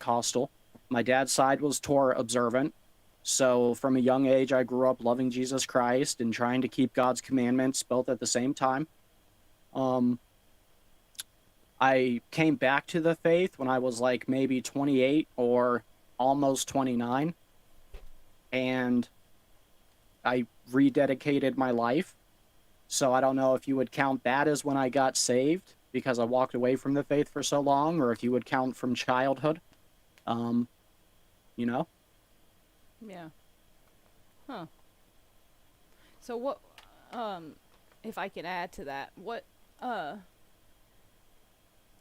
Pentecostal. My dad's side was Torah observant. So from a young age, I grew up loving Jesus Christ and trying to keep God's commandments both at the same time. Um, I came back to the faith when I was like maybe 28 or almost 29, and I rededicated my life. So I don't know if you would count that as when I got saved because I walked away from the faith for so long, or if you would count from childhood. Um, you know? Yeah. Huh. So what, if I could add to that, what,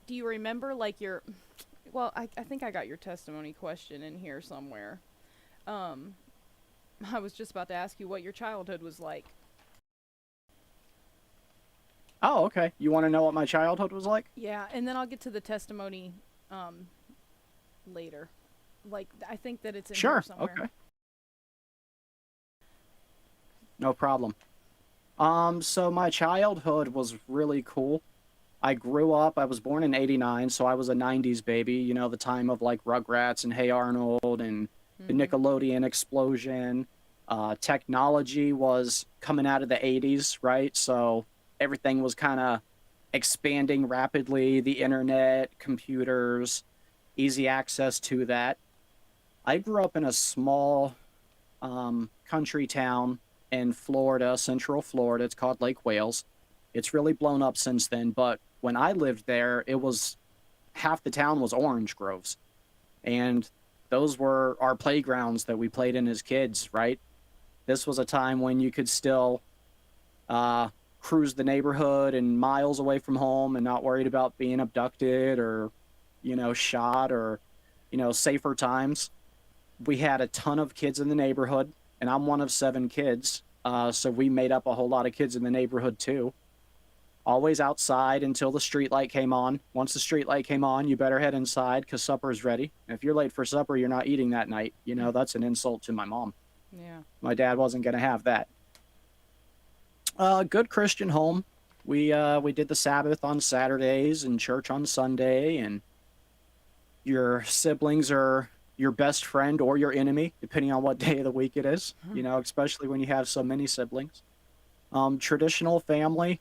do you remember, like, your, well, I think I got your testimony question in here somewhere. I was just about to ask you what your childhood was like. Oh, okay. You want to know what my childhood was like? Yeah, and then I'll get to the testimony, later. Like, I think that it's in here Sure. somewhere. Okay. No problem. So my childhood was really cool. I grew up, I was born in 89, so I was a 90s baby, you know, the time of like Rugrats and Hey Arnold and the Nickelodeon explosion. Technology was coming out of the 80s, right? So everything was kind of expanding rapidly, the internet, computers, easy access to that. I grew up in a small country town in Florida, Central Florida. It's called Lake Wales. It's really blown up since then, but when I lived there, it was half the town was orange groves. And those were our playgrounds that we played in as kids, right? This was a time when you could still cruise the neighborhood and miles away from home and not worried about being abducted or, you know, shot or, you know, safer times. We had a ton of kids in the neighborhood, and I'm one of 7 kids. So we made up a whole lot of kids in the neighborhood too. Always outside until the street light came on. Once the street light came on, you better head inside because supper's ready. If you're late for supper, you're not eating that night. You know, that's an insult to my mom. Yeah. My dad wasn't going to have that. Good Christian home. We did the Sabbath on Saturdays and church on Sunday, and your siblings are your best friend or your enemy, depending on what day of the week it is, you know, especially when you have so many siblings. Traditional family,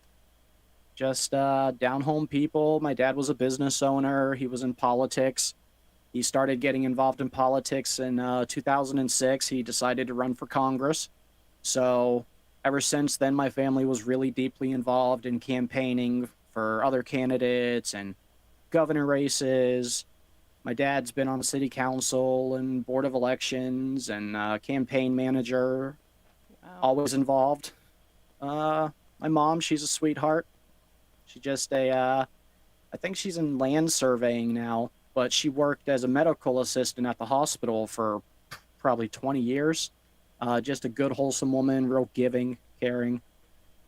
just down home people. My dad was a business owner. He was in politics. He started getting involved in politics in 2006. He decided to run for Congress. So ever since then, my family was really deeply involved in campaigning for other candidates and governor races. My dad's been on the city council and board of elections and campaign manager, Wow. always involved. My mom, she's a sweetheart. She just I think she's in land surveying now, but she worked as a medical assistant at the hospital for probably 20 years. Just a good, wholesome woman, real giving, caring.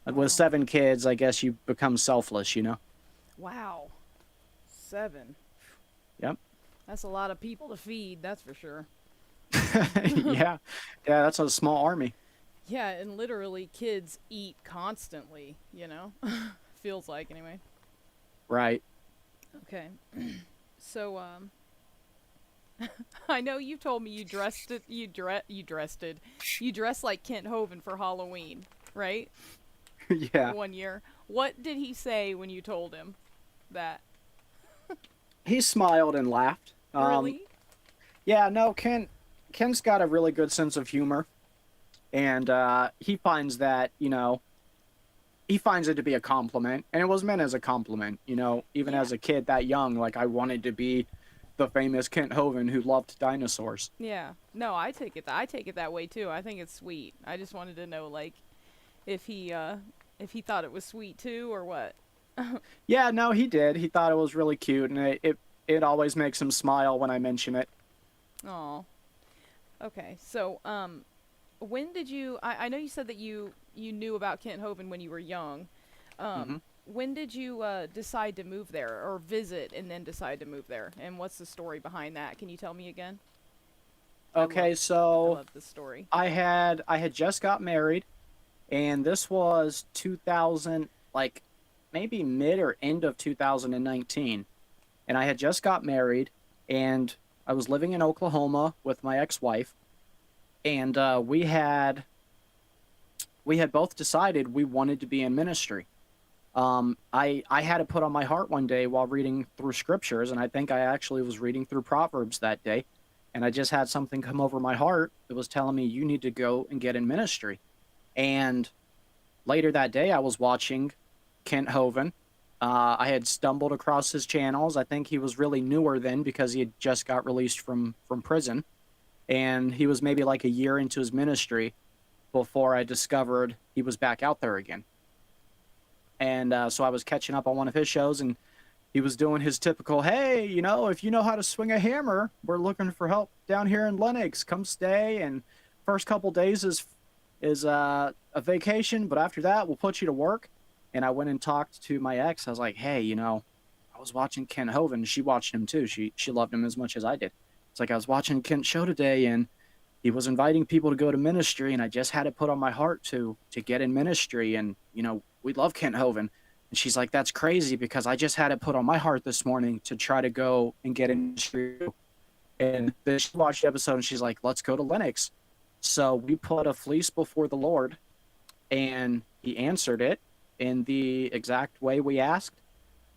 And with 7 kids, I guess you become selfless, you know? Wow. 7. Yep. That's a lot of people to feed, that's for sure. Yeah. Yeah, that's a small army. Yeah, and literally kids eat constantly, you know? Feels like, anyway. Right. Okay. So, I know you told me you dressed like Kent Hovind for Halloween, right? Yeah. One year. What did he say when you told him that? He smiled and laughed. Really? Yeah, no, Ken's got a really good sense of humor. And he finds that, you know, he finds it to be a compliment. And it was meant as a compliment, you know, even as a kid that young, like I wanted to be the famous Kent Hovind who loved dinosaurs. Yeah. No, I take it that way too. I think it's sweet. I just wanted to know, like, if he thought it was sweet too or what. Yeah, no, he did. He thought it was really cute, and it always makes him smile when I mention it. Oh. Okay. So, when did you? I know you said that you knew about Kent Hovind when you were young. When did you decide to move there, or visit and then decide to move there? And what's the story behind that? Can you tell me again? Okay, I so love this story. I had just got married, and this was 2000, like maybe mid or end of 2019, and I had just got married, and I was living in Oklahoma with my ex-wife, and we had both decided we wanted to be in ministry. I had it put on my heart one day while reading through scriptures, and I think I actually was reading through Proverbs that day, and I just had something come over my heart that was telling me you need to go and get in ministry. And later that day, I was watching Kent Hovind. I had stumbled across his channels. I think he was really newer then because he had just got released from prison, and he was maybe like a year into his ministry before I discovered he was back out there again. And so I was catching up on one of his shows, and he was doing his typical, hey, if you know how to swing a hammer, we're looking for help down here in Lennox. Come stay, and first couple days is a vacation, but after that, we'll put you to work. And I went and talked to my ex. I was like, hey, I was watching Ken Hovind. She watched him too. She loved him as much as I did. It's like I was watching Kent's show today, and he was inviting people to go to ministry, and I just had it put on my heart to get in ministry. And we love Kent Hovind. And she's like, that's crazy because I just had it put on my heart this morning to try to go and get in ministry. And then she watched the episode, and she's like, let's go to Lennox. So we put a fleece before the Lord, and he answered it in the exact way we asked.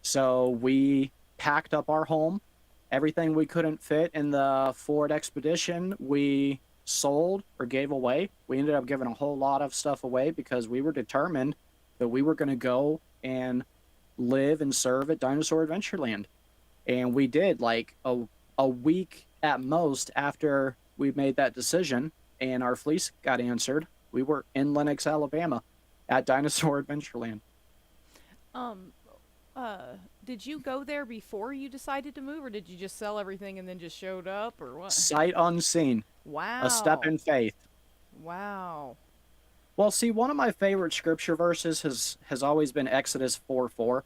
So we packed up our home. Everything we couldn't fit in the Ford Expedition, we sold or gave away. We ended up giving a whole lot of stuff away because we were determined that we were going to go and live and serve at Dinosaur Adventureland. And we did, like a week at most after we made that decision and our fleece got answered. We were in Lenox, Alabama at Dinosaur Adventureland. Did you go there before you decided to move, or did you just sell everything and then just showed up, or what? Sight unseen. Wow. A step in faith. Wow. Well, see, one of my favorite scripture verses has always been Exodus 4:4.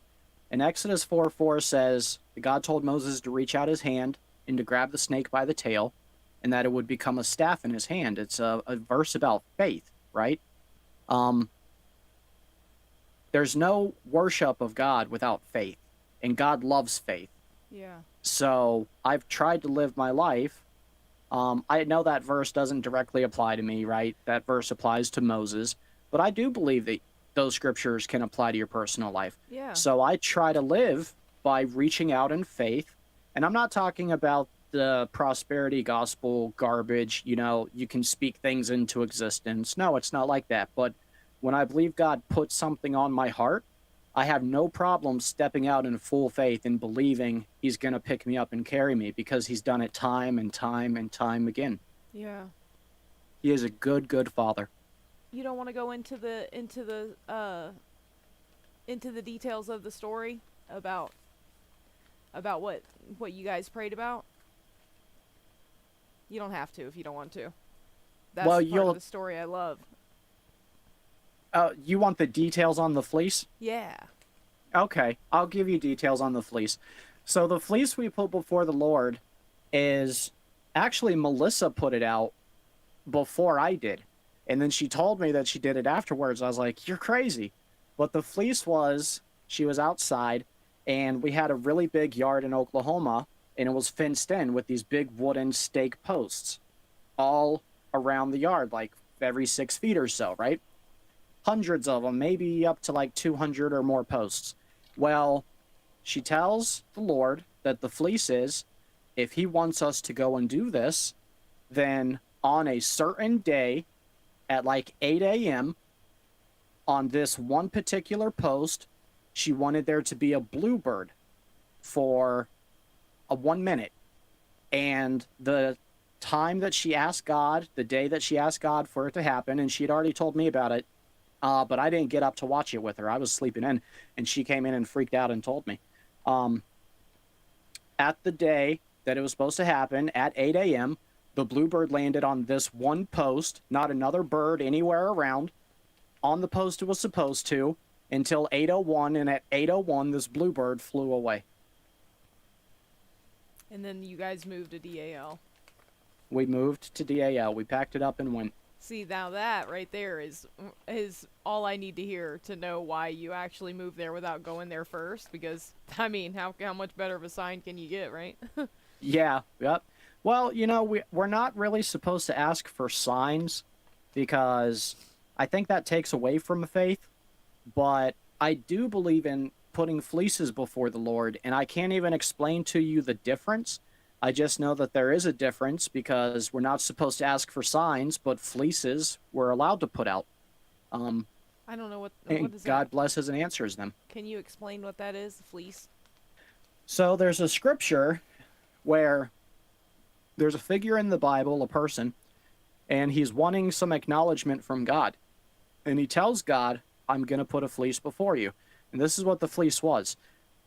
And Exodus 4:4 says, God told Moses to reach out his hand and to grab the snake by the tail, and that it would become a staff in his hand. It's a verse about faith, right? There's no worship of God without faith, and God loves faith. Yeah. So I've tried to live my life. I know that verse doesn't directly apply to me, right? That verse applies to Moses, but I do believe that those scriptures can apply to your personal life. Yeah. So I try to live by reaching out in faith, and I'm not talking about the prosperity gospel garbage, you can speak things into existence. No, it's not like that. But when I believe God put something on my heart, I have no problem stepping out in full faith and believing he's going to pick me up and carry me because he's done it time and time and time again. Yeah. He is a good, good father. You don't want to go into the details of the story about what you guys prayed about? You don't have to if you don't want to. That's part of the story I love. You want the details on the fleece? Yeah. Okay, I'll give you details on the fleece. So the fleece we put before the Lord is actually Melissa put it out before I did. And then she told me that she did it afterwards. I was like, you're crazy. But the fleece was, she was outside, and we had a really big yard in Oklahoma, and it was fenced in with these big wooden stake posts all around the yard, like every 6 feet or so, right? Hundreds of them, maybe up to like 200 or more posts. Well, she tells the Lord that the fleece is, if he wants us to go and do this, then on a certain day at like 8 a.m. on this one particular post, she wanted there to be a bluebird for a 1 minute. And the time that she asked God, the day that she asked God for it to happen, and she had already told me about it, but I didn't get up to watch it with her. I was sleeping in, and she came in and freaked out and told me. At the day that it was supposed to happen, at 8 a.m., the bluebird landed on this one post, not another bird anywhere around, on the post it was supposed to, until 8:01, and at 8:01, this bluebird flew away. And then you guys moved to DAL. We moved to DAL. We packed it up and went. See, now that right there is all I need to hear to know why you actually moved there without going there first. Because, I mean, how much better of a sign can you get, right? Yeah, yep. Well, we're not really supposed to ask for signs because I think that takes away from faith. But I do believe in putting fleeces before the Lord, and I can't even explain to you the difference. I just know that there is a difference because we're not supposed to ask for signs, but fleeces we're allowed to put out. Um, I don't know what and is that. God blesses and answers them. Can you explain what that is? The fleece. So there's a scripture where there's a figure in the Bible, a person, and he's wanting some acknowledgement from God. And he tells God, I'm going to put a fleece before you. And this is what the fleece was.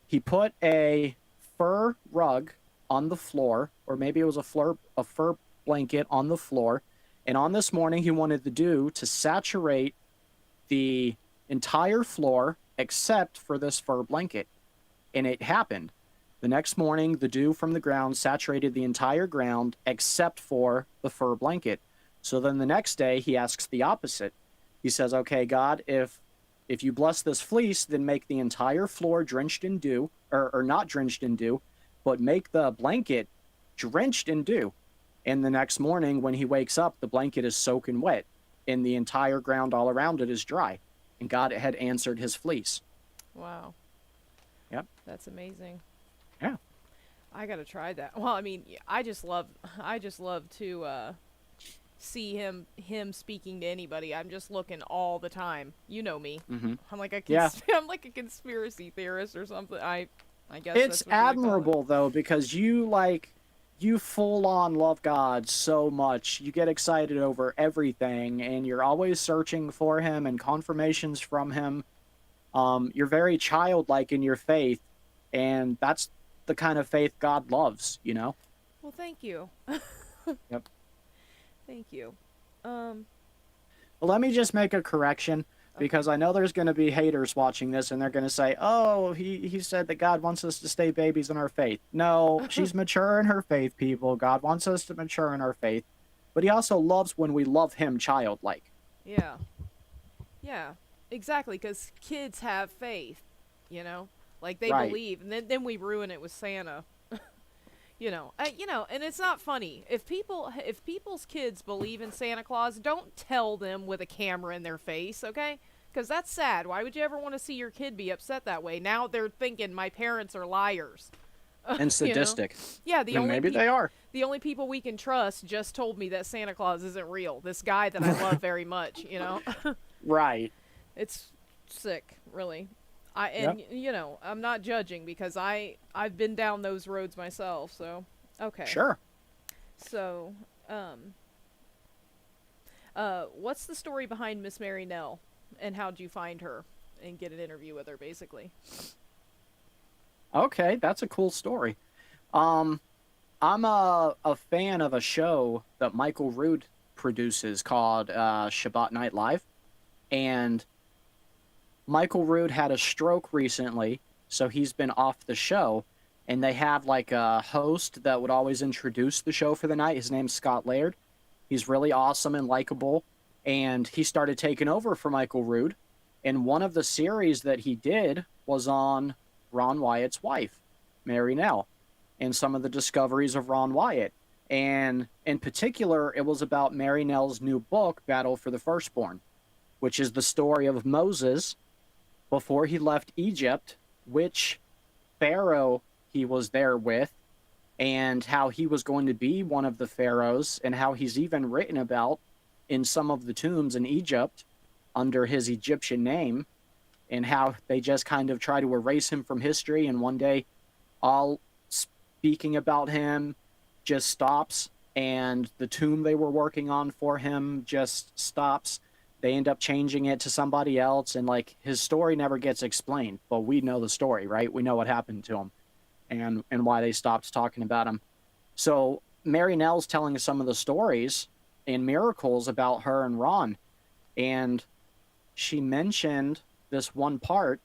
He put a fur rug on the floor, or maybe it was a fur blanket on the floor. And on this morning, he wanted the dew to saturate the entire floor except for this fur blanket. And it happened. The next morning, the dew from the ground saturated the entire ground except for the fur blanket. So then the next day, he asks the opposite. He says, okay, God, if you bless this fleece, then make the entire floor drenched in dew, or not drenched in dew, but make the blanket drenched in dew. And the next morning, when he wakes up, the blanket is soaking wet, and the entire ground all around it is dry. And God had answered his fleece. Wow. Yep. That's amazing. Yeah. I gotta try that. Well, I mean, I just love to see him speaking to anybody. I'm just looking all the time. You know me. Mm-hmm. I'm like a Yeah. I'm like a conspiracy theorist or something. I guess It's that's what you would call it. admirable, though, because you full on love God so much. You get excited over everything, and you're always searching for him and confirmations from him. You're very childlike in your faith, and that's the kind of faith God loves, Well, thank you. Yep. Thank you. Well, let me just make a correction, because I know there's going to be haters watching this, and they're going to say, oh, he said that God wants us to stay babies in our faith. No, she's mature in her faith, people. God wants us to mature in our faith. But he also loves when we love him childlike. Yeah. Yeah. Exactly, because kids have faith, like they Right. believe, and then we ruin it with Santa. And it's not funny if people's kids believe in Santa Claus. Don't tell them with a camera in their face, okay? Because that's sad. Why would you ever want to see your kid be upset that way? Now they're thinking my parents are liars. And sadistic. Yeah, And maybe they are. The only people we can trust just told me that Santa Claus isn't real. This guy that I love very much, Right. It's sick, really. Yep. I'm not judging because I've been down those roads myself, so okay. Sure. So, what's the story behind Miss Mary Nell, and how'd you find her and get an interview with her, basically? Okay, that's a cool story. I'm a fan of a show that Michael Rood produces called Shabbat Night Live, and Michael Rood had a stroke recently, so he's been off the show, and they have like a host that would always introduce the show for the night. His name's Scott Laird. He's really awesome and likable, and he started taking over for Michael Rood, and one of the series that he did was on Ron Wyatt's wife, Mary Nell, and some of the discoveries of Ron Wyatt. And in particular, it was about Mary Nell's new book, Battle for the Firstborn, which is the story of Moses before he left Egypt, which pharaoh he was there with, and how he was going to be one of the pharaohs, and how he's even written about in some of the tombs in Egypt under his Egyptian name, and how they just kind of try to erase him from history, and one day all speaking about him just stops, and the tomb they were working on for him just stops. They end up changing it to somebody else, and like his story never gets explained, but we know the story, right? We know what happened to him and why they stopped talking about him. So Mary Nell's telling us some of the stories and miracles about her and Ron, and she mentioned this one part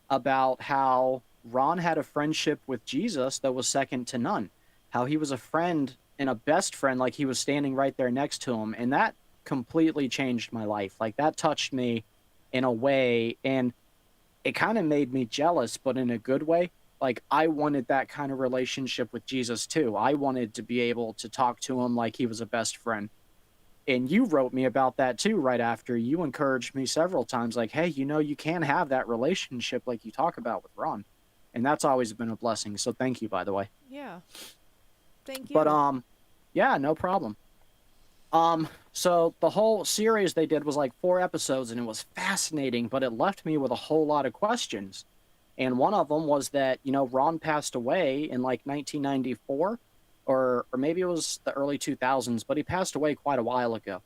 about how Ron had a friendship with Jesus that was second to none, how he was a friend and a best friend, like he was standing right there next to him, and that completely changed my life. Like that touched me in a way, and it kind of made me jealous, but in a good way, like I wanted that kind of relationship with Jesus too. I wanted to be able to talk to him like he was a best friend. And you wrote me about that too right after. You encouraged me several times like, "Hey, you can have that relationship like you talk about with Ron." And that's always been a blessing. So thank you, by the way. Yeah. Thank But you. yeah, no problem. So the whole series they did was like 4 episodes and it was fascinating, but it left me with a whole lot of questions. And one of them was that, Ron passed away in like 1994 or maybe it was the early 2000s, but he passed away quite a while ago.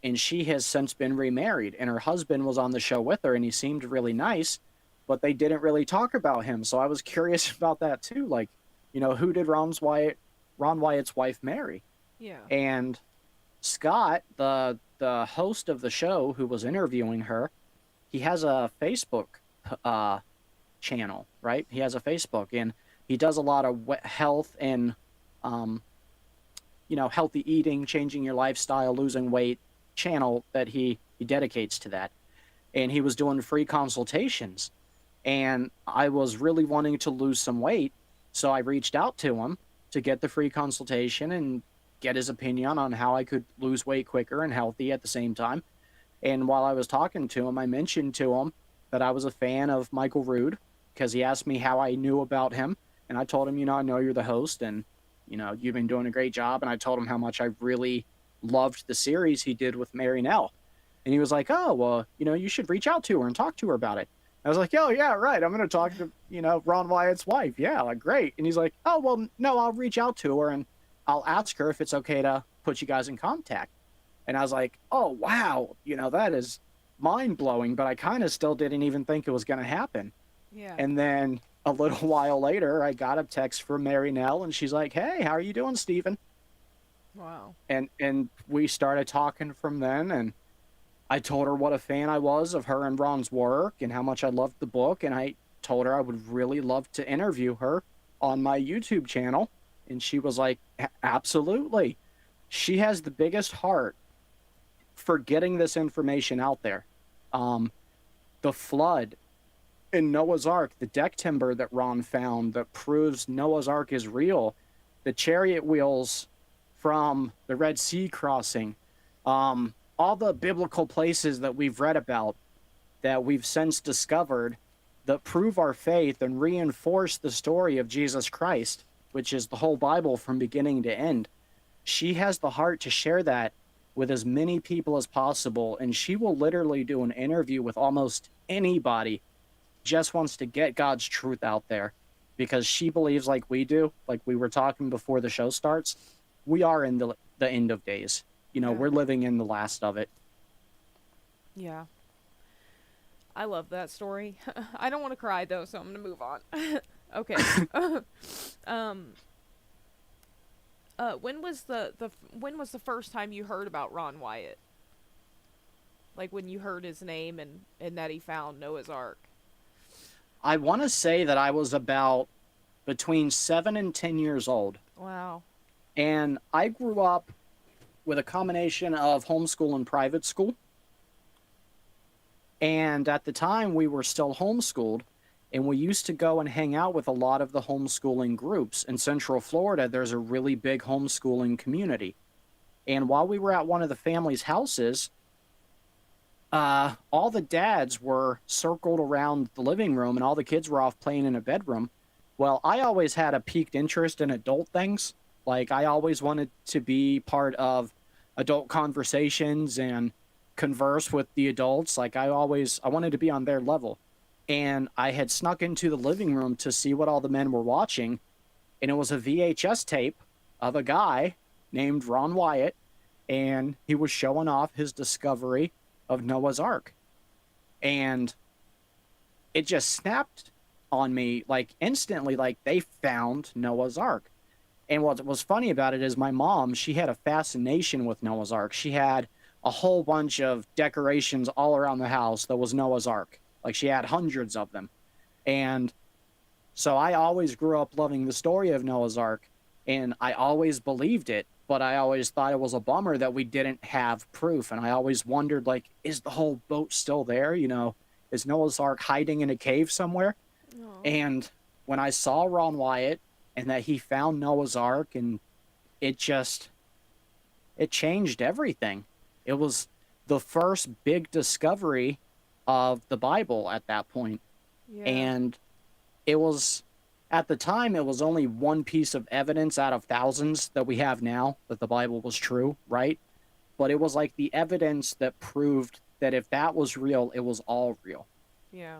And she has since been remarried and her husband was on the show with her and he seemed really nice, but they didn't really talk about him. So I was curious about that too. Like, who did Ron Wyatt's wife marry? Yeah. And Scott, the host of the show who was interviewing her, he has a Facebook channel, right? He has a Facebook and he does a lot of health and healthy eating, changing your lifestyle, losing weight channel that he dedicates to that. And he was doing free consultations. And I was really wanting to lose some weight, so I reached out to him to get the free consultation and get his opinion on how I could lose weight quicker and healthy at the same time. And while I was talking to him, I mentioned to him that I was a fan of Michael Rood because he asked me how I knew about him. And I told him, I know you're the host and, you've been doing a great job. And I told him how much I really loved the series he did with Mary Nell. And he was like, oh, well, you should reach out to her and talk to her about it. I was like, oh, yeah, right. I'm going to talk to, Ron Wyatt's wife. Yeah, like, great. And he's like, oh, well, no, I'll reach out to her and I'll ask her if it's okay to put you guys in contact. And I was like, oh, wow, that is mind blowing. But I kind of still didn't even think it was going to happen. Yeah. And then a little while later, I got a text from Mary Nell and she's like, hey, how are you doing, Stephen? Wow. And we started talking from then. And I told her what a fan I was of her and Ron's work and how much I loved the book. And I told her I would really love to interview her on my YouTube channel. And she was like, absolutely. She has the biggest heart for getting this information out there. The flood in Noah's Ark, the deck timber that Ron found that proves Noah's Ark is real, the chariot wheels from the Red Sea crossing, all the biblical places that we've read about that we've since discovered that prove our faith and reinforce the story of Jesus Christ, which is the whole Bible from beginning to end. She has the heart to share that with as many people as possible, and she will literally do an interview with almost anybody just wants to get God's truth out there because she believes like we do, like we were talking before the show starts, we are in the end of days. Yeah. We're living in the last of it. Yeah. I love that story. I don't want to cry though, so I'm going to move on. Okay. When was the first time you heard about Ron Wyatt? Like when you heard his name and that he found Noah's Ark? I want to say that I was about between 7 and 10 years old. Wow. And I grew up with a combination of homeschool and private school. And at the time, we were still homeschooled, and we used to go and hang out with a lot of the homeschooling groups. In Central Florida, there's a really big homeschooling community. And while we were at one of the family's houses, all the dads were circled around the living room, and all the kids were off playing in a bedroom. Well, I always had a piqued interest in adult things. Like, I always wanted to be part of adult conversations and converse with the adults. Like, I wanted to be on their level. And I had snuck into the living room to see what all the men were watching. And it was a VHS tape of a guy named Ron Wyatt. And he was showing off his discovery of Noah's Ark. And it just snapped on me, like, instantly, like, they found Noah's Ark. And what was funny about it is my mom, she had a fascination with Noah's Ark. She had a whole bunch of decorations all around the house that was Noah's Ark. Like, she had hundreds of them. And so I always grew up loving the story of Noah's Ark, and I always believed it, but I always thought it was a bummer that we didn't have proof. And I always wondered, like, is the whole boat still there? Is Noah's Ark hiding in a cave somewhere? Oh. And when I saw Ron Wyatt and that he found Noah's Ark, and it just, it changed everything. It was the first big discovery of the Bible at that point. Yeah. And it was, at the time, it was only one piece of evidence out of thousands that we have now that the Bible was true, right? But it was like the evidence that proved that if that was real, it was all real. Yeah.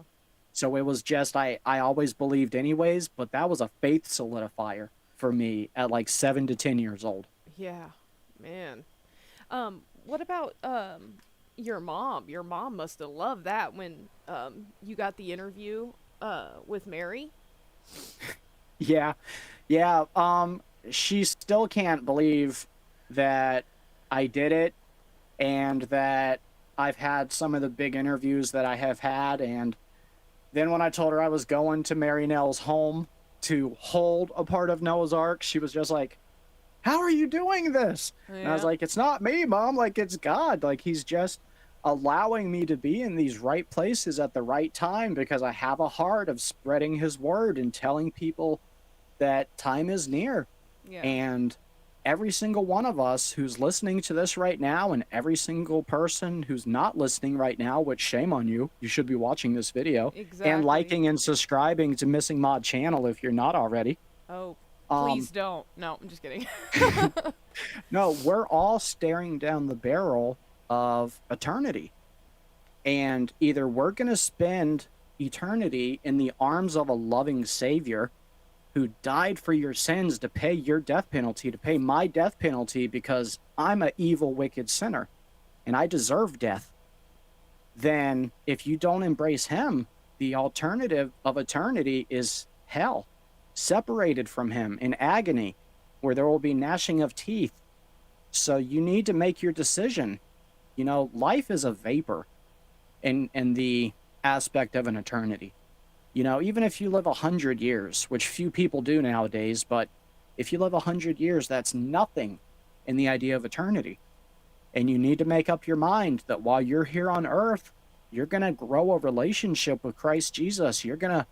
So it was just, I always believed anyways, but that was a faith solidifier for me at like 7 to 10 years old. Yeah. Man. What about your mom? Your mom must have loved that when you got the interview with Mary. Yeah. Yeah. She still can't believe that I did it and that I've had some of the big interviews that I have had. And then when I told her I was going to Mary Nell's home to hold a part of Noah's Ark, she was just like, how are you doing this? And I was Yeah. like, it's not me, Mom. Like, it's God. Like, he's just allowing me to be in these right places at the right time because I have a heart of spreading his word and telling people that time is near. Yeah. And every single one of us who's listening to this right now, and every single person who's not listening right now, which shame on you, you should be watching this video Exactly. and liking and subscribing to Missing Mod channel if you're not already. Oh, Um, please don't. No, I'm just kidding. No, we're all staring down the barrel of eternity. And either we're going to spend eternity in the arms of a loving Savior who died for your sins to pay your death penalty, to pay my death penalty because I'm an evil, wicked sinner and I deserve death. Then if you don't embrace him, the alternative of eternity is hell, separated from him in agony, where there will be gnashing of teeth. So you need to make your decision. You know, life is a vapor in the aspect of an eternity. You know, even if you live 100 years, which few people do nowadays, but if you live 100 years, that's nothing in the idea of eternity. And you need to make up your mind that while you're here on earth, you're going to grow a relationship with Christ Jesus. You're going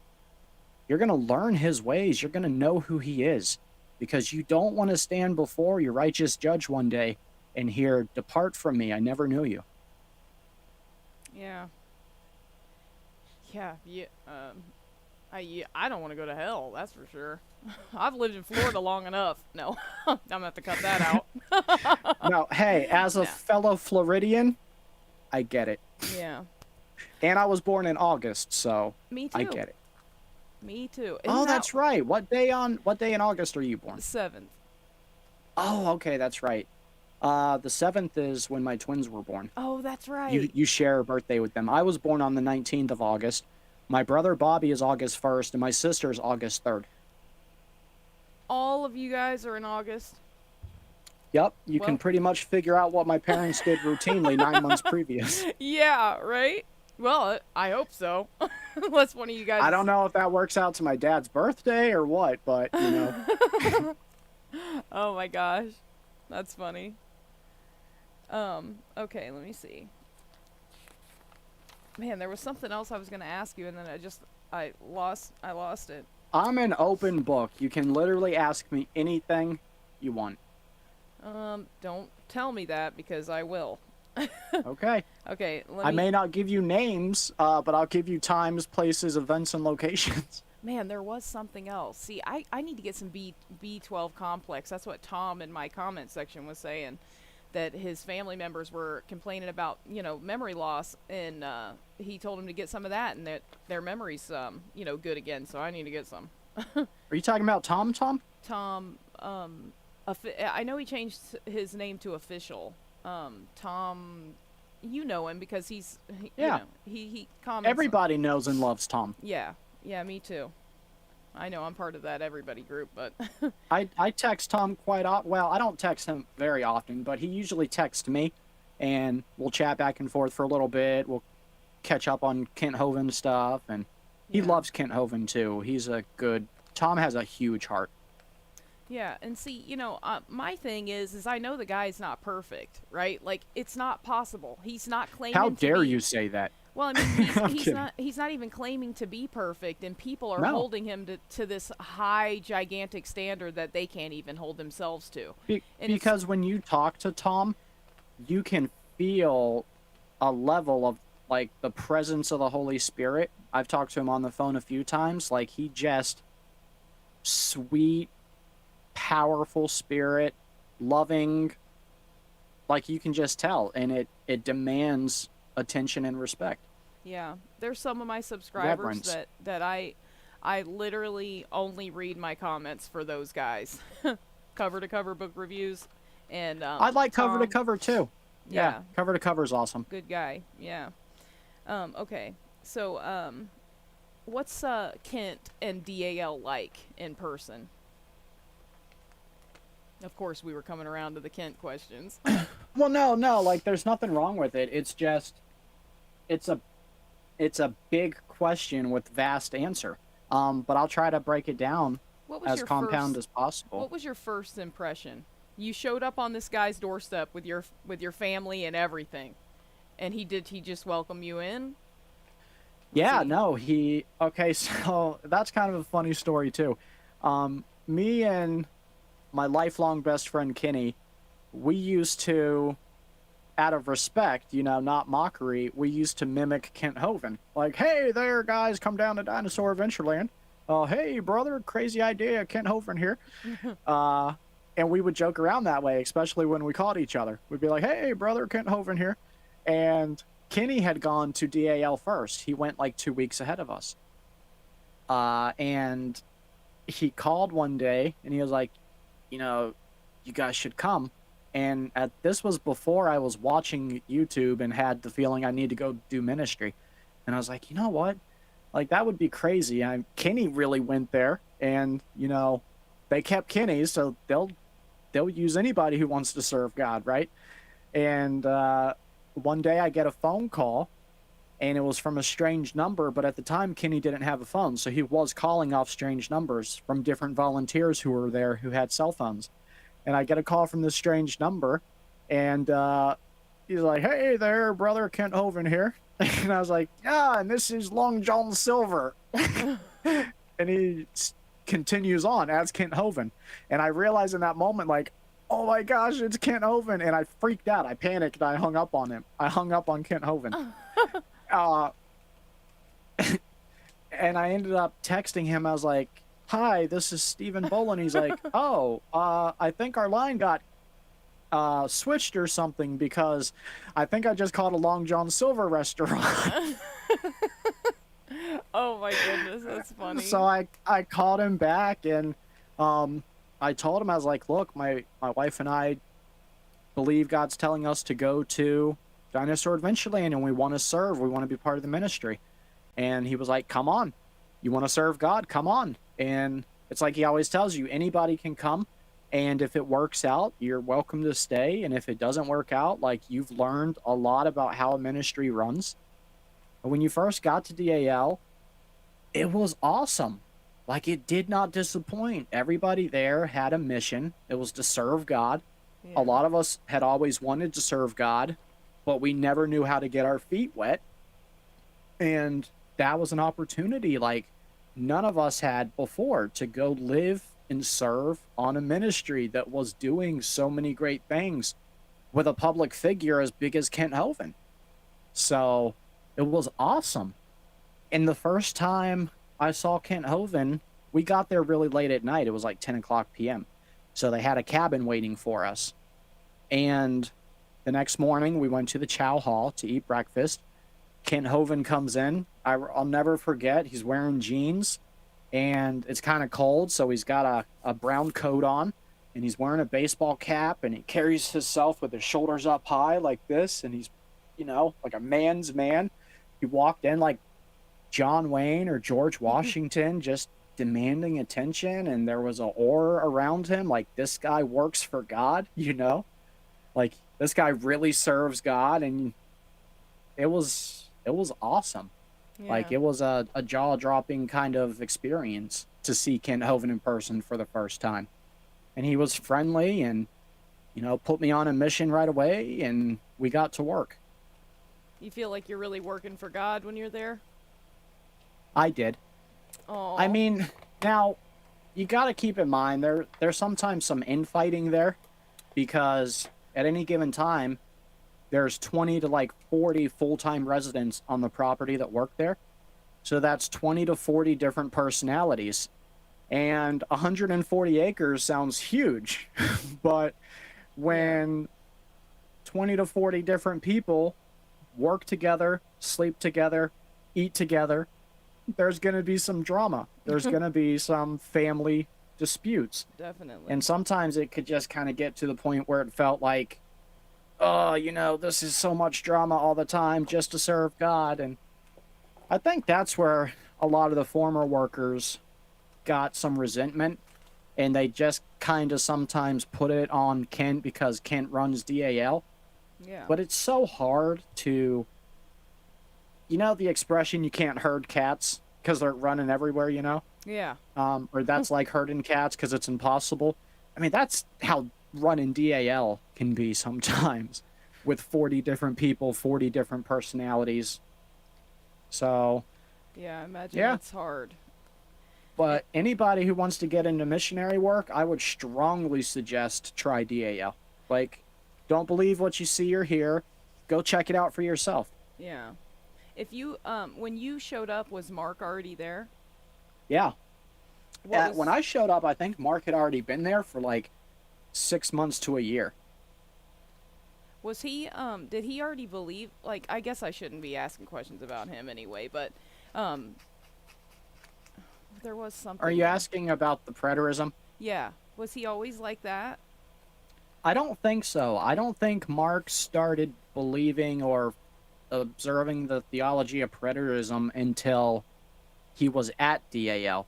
to learn his ways. You're going to know who he is, because you don't want to stand before your righteous judge one day and hear, depart from me, I never knew you. Yeah. Yeah. Yeah. I don't want to go to hell. That's for sure. I've lived in Florida long enough. No, I'm gonna have to cut that out. Now, hey, as a Yeah. fellow Floridian, I get it. Yeah. And I was born in August, so Me too. I get it. Me too. Oh, that's right. What day in August are you born? The 7th. Oh, okay, that's right. The 7th is when my twins were born. Oh, that's right. You share a birthday with them. I was born on the 19th of August. My brother Bobby is August 1st, and my sister is August 3rd. All of you guys are in August. Yep, you Well- can pretty much figure out what my parents did routinely 9 months previous. Yeah, right? Well, I hope so. Unless one of you guys... I don't know if that works out to my dad's birthday or what, but, you know. Oh my gosh. That's funny. Okay, let me see. Man, there was something else I was gonna ask you, and then I lost it. I'm an open book. You can literally ask me anything you want. Don't tell me that, because I will. Okay. Okay, I may not give you names, but I'll give you times, places, events, and locations. Man, there was something else. See, I need to get some B12 complex. That's what Tom in my comment section was saying, that his family members were complaining about, memory loss, and he told him to get some of that, and that their memory's, good again. So I need to get some. Are you talking about Tom? Tom, I know he changed his name to Official. Tom, you know him because he's, Yeah. he comments. Everybody knows and loves Tom. Yeah, me too. I know I'm part of that everybody group, but I text Tom quite often. Well, I don't text him very often, but he usually texts me, and we'll chat back and forth for a little bit. We'll catch up on Kent Hovind stuff, and he Yeah. loves Kent Hovind too. Tom has a huge heart. yeah. And see, my thing is I know the guy's not perfect, right? Like, it's not possible. He's not claiming How to dare be- you say that? Well, I mean, I'm he's kidding. not even claiming to be perfect, and people are No, holding him to this high, gigantic standard that they can't even hold themselves to. And it's because when you talk to Tom, you can feel a level of like the presence of the Holy Spirit. I've talked to him on the phone a few times. Like he just sweet, powerful spirit, loving, like you can just tell, and it demands attention and respect. yeah, there's some of my subscribers Reverence. that I literally only read my comments for those guys, cover to cover book reviews, and I like cover to Tom, cover too. Yeah, yeah, cover to cover is awesome. good guy, yeah. Okay, so what's Kent and DAL like in person? Of course, we were coming around to the Kent questions. Well, no, like there's nothing wrong with it. It's just it's a it's a big question with vast answer. But I'll try to break it down What was as your compound first as possible. What was your first impression? You showed up on this guy's doorstep with your family and everything, and he just welcome you in? Was Yeah, he? no, he okay, so that's kind of a funny story too. Me and my lifelong best friend Kenny, we used to, out of respect, not mockery, we used to mimic Kent Hovind. Like, hey there, guys, come down to Dinosaur Adventureland. Hey, brother, crazy idea, Kent Hovind here. Uh, and we would joke around that way, especially when we caught each other. We'd be like, hey, brother, Kent Hovind here. And Kenny had gone to DAL first. He went like 2 weeks ahead of us. And he called one day and he was like, you know, you guys should come. And this was before I was watching YouTube and had the feeling I need to go do ministry. And I was like, you know what? Like that would be crazy. Kenny really went there, and they kept Kenny, so they'll use anybody who wants to serve God, right? And one day I get a phone call, and it was from a strange number. But at the time, Kenny didn't have a phone, so he was calling off strange numbers from different volunteers who were there who had cell phones. And I get a call from this strange number, and he's like, "Hey there, brother, Kent Hovind here." And I was like, "Yeah, and this is Long John Silver." And he continues on as Kent Hovind, and I realized in that moment, like, oh my gosh, it's Kent Hovind, and I freaked out. I panicked, and I hung up on him. I hung up on Kent Hovind. Uh, and I ended up texting him. I was like, "Hi, this is Stephen Bolin." He's like, "Oh, I think our line got switched or something because I think I just called a Long John Silver restaurant." Oh my goodness, that's funny. So I called him back, and I told him, I was like, "Look, my wife and I believe God's telling us to go to Dinosaur Adventureland, and we want to serve. We want to be part of the ministry." And he was like, "Come on, you want to serve God? Come on." And it's like he always tells you, anybody can come, and if it works out, you're welcome to stay. And if it doesn't work out, like, you've learned a lot about how a ministry runs. And when you first got to DAL, it was awesome. Like, it did not disappoint. Everybody there had a mission. It was to serve God. Yeah. A lot of us had always wanted to serve God, but we never knew how to get our feet wet. And that was an opportunity like none of us had before, to go live and serve on a ministry that was doing so many great things with a public figure as big as Kent Hovind. So it was awesome. And the first time I saw Kent Hovind, we got there really late at night. It was like 10 o'clock p.m. So they had a cabin waiting for us. And the next morning, we went to the Chow Hall to eat breakfast. Kent Hovind comes in. I'll never forget, he's wearing jeans, and it's kind of cold, so he's got a brown coat on, and he's wearing a baseball cap, and he carries himself with his shoulders up high like this, and he's, like a man's man. He walked in like John Wayne or George Washington, just demanding attention, and there was an aura around him, like, this guy works for God, like, this guy really serves God. And it was awesome. Yeah. Like, it was a jaw-dropping kind of experience to see Kent Hovind in person for the first time. And he was friendly and, put me on a mission right away, and we got to work. You feel like you're really working for God when you're there? I did. Oh. I mean, now, you gotta keep in mind, there's sometimes some infighting there, because at any given time, there's 20 to like 40 full-time residents on the property that work there. So that's 20 to 40 different personalities. And 140 acres sounds huge, but when 20 to 40 different people work together, sleep together, eat together, there's going to be some drama. There's going to be some family disputes. Definitely. And sometimes it could just kind of get to the point where it felt like, oh, you know, this is so much drama all the time just to serve God. And I think that's where a lot of the former workers got some resentment, and they just kind of sometimes put it on Kent because Kent runs DAL. Yeah. But it's so hard to, you know, the expression, you can't herd cats because they're running everywhere, you know? Yeah. Or that's like herding cats because it's impossible. I mean, that's how running DAL can be sometimes, with 40 different people, 40 different personalities. So, Yeah, I imagine yeah. it's hard. But anybody who wants to get into missionary work, I would strongly suggest try DAL. Like, don't believe what you see or hear. Go check it out for yourself. Yeah. If you when you showed up, was Mark already there? Yeah. What When I showed up, I think Mark had already been there for like 6 months to a year. Was he did he already believe, like, I guess I shouldn't be asking questions about him anyway, but there was something. Are you asking about the preterism? Yeah. Was he always like that? I don't think so. I don't think Mark started believing or observing the theology of preterism until he was at DAL.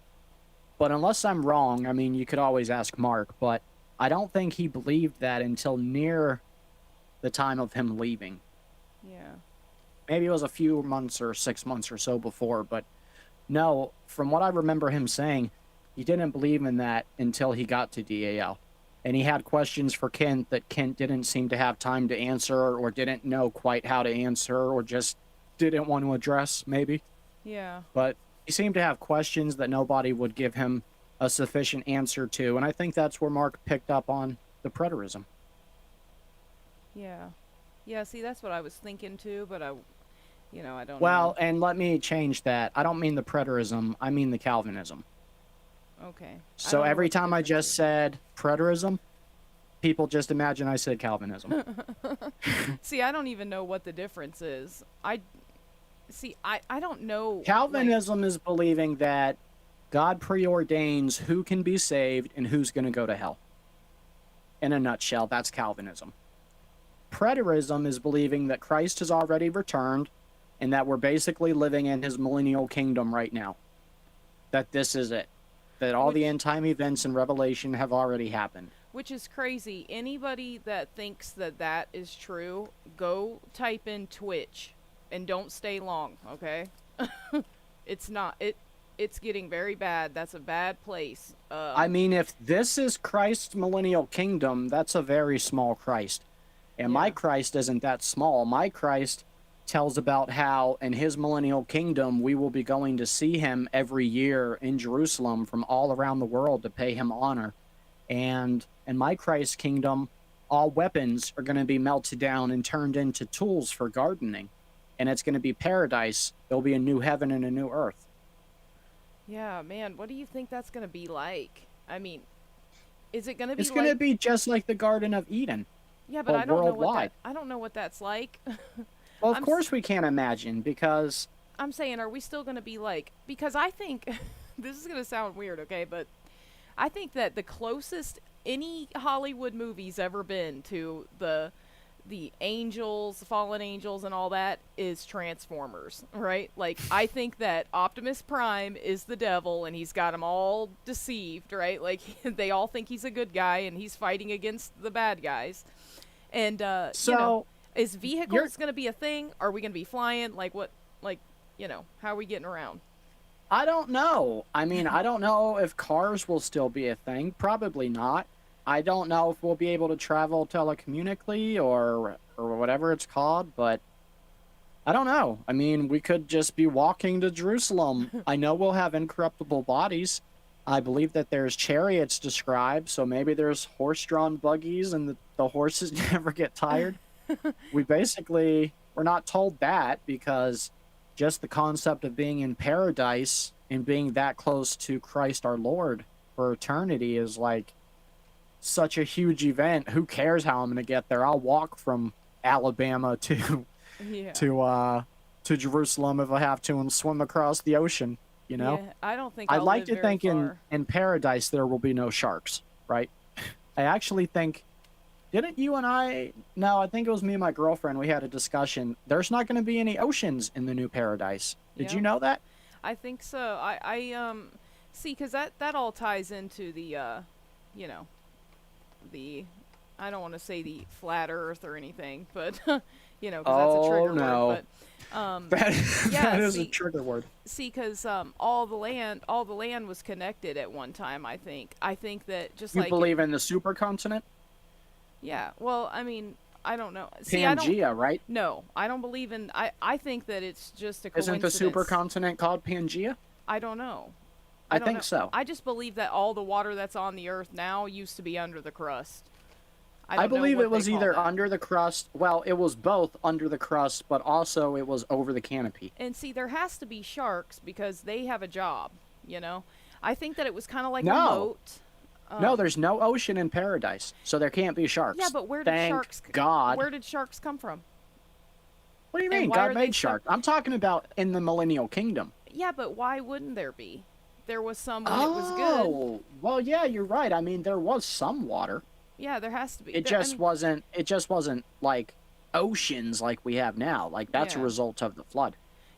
But unless I'm wrong, I mean, you could always ask Mark, but I don't think he believed that until near the time of him leaving. Yeah. Maybe it was a few months or 6 months or so before, but no, from what I remember him saying, he didn't believe in that until he got to DAL. And he had questions for Kent that Kent didn't seem to have time to answer, or didn't know quite how to answer, or just didn't want to address, maybe. Yeah. But he seemed to have questions that nobody would give him a sufficient answer to, and I think that's where Mark picked up on the preterism. Yeah. Yeah, see, that's what I was thinking too, but I don't Well, know. and let me change that. I don't mean the preterism, I mean the Calvinism. Okay. So every time I just said preterism, people just imagine I said Calvinism. See, I don't even know what the difference is. I don't know. Calvinism is believing that God preordains who can be saved and who's going to go to hell. In a nutshell, that's Calvinism. Preterism is believing that Christ has already returned and that we're basically living in his millennial kingdom right now. That this is it. That all the end time events in Revelation have already happened. Which is crazy. Anybody that thinks that that is true, go type in Twitch and don't stay long, okay? It's not. It's getting very bad. That's a bad place. I mean, if this is Christ's millennial kingdom, that's a very small Christ. And my Christ isn't that small. My Christ tells about how in his millennial kingdom we will be going to see him every year in Jerusalem from all around the world to pay him honor. And in my Christ kingdom, all weapons are going to be melted down and turned into tools for gardening. And it's going to be paradise. There'll be a new heaven and a new earth. Yeah, man, what do you think that's going to be like? I mean, is it going to be It's going to be just like the Garden of Eden. Yeah, but I don't know worldwide. I don't know what that's like. Well, of course we can't imagine, because I'm saying, are we still going to be like, because I think this is going to sound weird, okay, but I think that the closest any Hollywood movie's ever been to the angels, fallen angels and all that is Transformers, right? Like, I think that Optimus Prime is the devil and he's got them all deceived, right? Like, they all think he's a good guy and he's fighting against the bad guys. And is vehicles going to be a thing? Are we going to be flying? Like, what, like, how are we getting around? I don't know. I mean, I don't know if cars will still be a thing. Probably not. I don't know if we'll be able to travel telecommunically or whatever it's called, but I don't know. I mean, we could just be walking to Jerusalem. I know we'll have incorruptible bodies. I believe that there's chariots described, so maybe there's horse-drawn buggies and the horses never get tired. We're not told that because just the concept of being in paradise and being that close to Christ our Lord for eternity is like such a huge event. Who cares how I'm going to get there? I'll walk from Alabama Yeah. to Jerusalem if I have to and swim across the ocean, you know? Yeah, I don't think I I'll like live to very think far. in paradise there will be no sharks, right? I actually think, didn't you and I? No, I think it was me and my girlfriend. We had a discussion. There's not going to be any oceans in the new paradise. Did you Yeah, know that? I think so. See, 'cause that all ties into the you know, the I don't want to say the flat Earth or anything, but 'cause that's a Oh trigger no, word. But that yeah, that is a see, trigger word. 'cause all the land was connected at one time. I think that just You like believe in the supercontinent, yeah. Well, I mean, I don't know. See, I don't. Pangea, right? No, I don't believe in. I think that it's just a Isn't the coincidence. supercontinent called Pangea? I don't know. I don't think know. so. I just believe that all the water that's on the earth now used to be under the crust. I I don't know believe what it they was call either that. under the crust. Well, it was both under the crust, but also it was over the canopy. And see, there has to be sharks because they have a job. You know, I think that it was kind of like a No, moat. no, Um, there's no ocean in paradise, so there can't be yeah, sharks. but Thank God. where did sharks come from? What do you And mean? why God are they made stuck? shark. I'm talking about in the millennial kingdom. Yeah, but why wouldn't there be? There was some when it was good. Oh, well, yeah, you're right. I mean, there was some water. Yeah, there has to be. It There, I just mean, wasn't. It just wasn't like oceans like we have now. Like that's a yeah. result of the flood.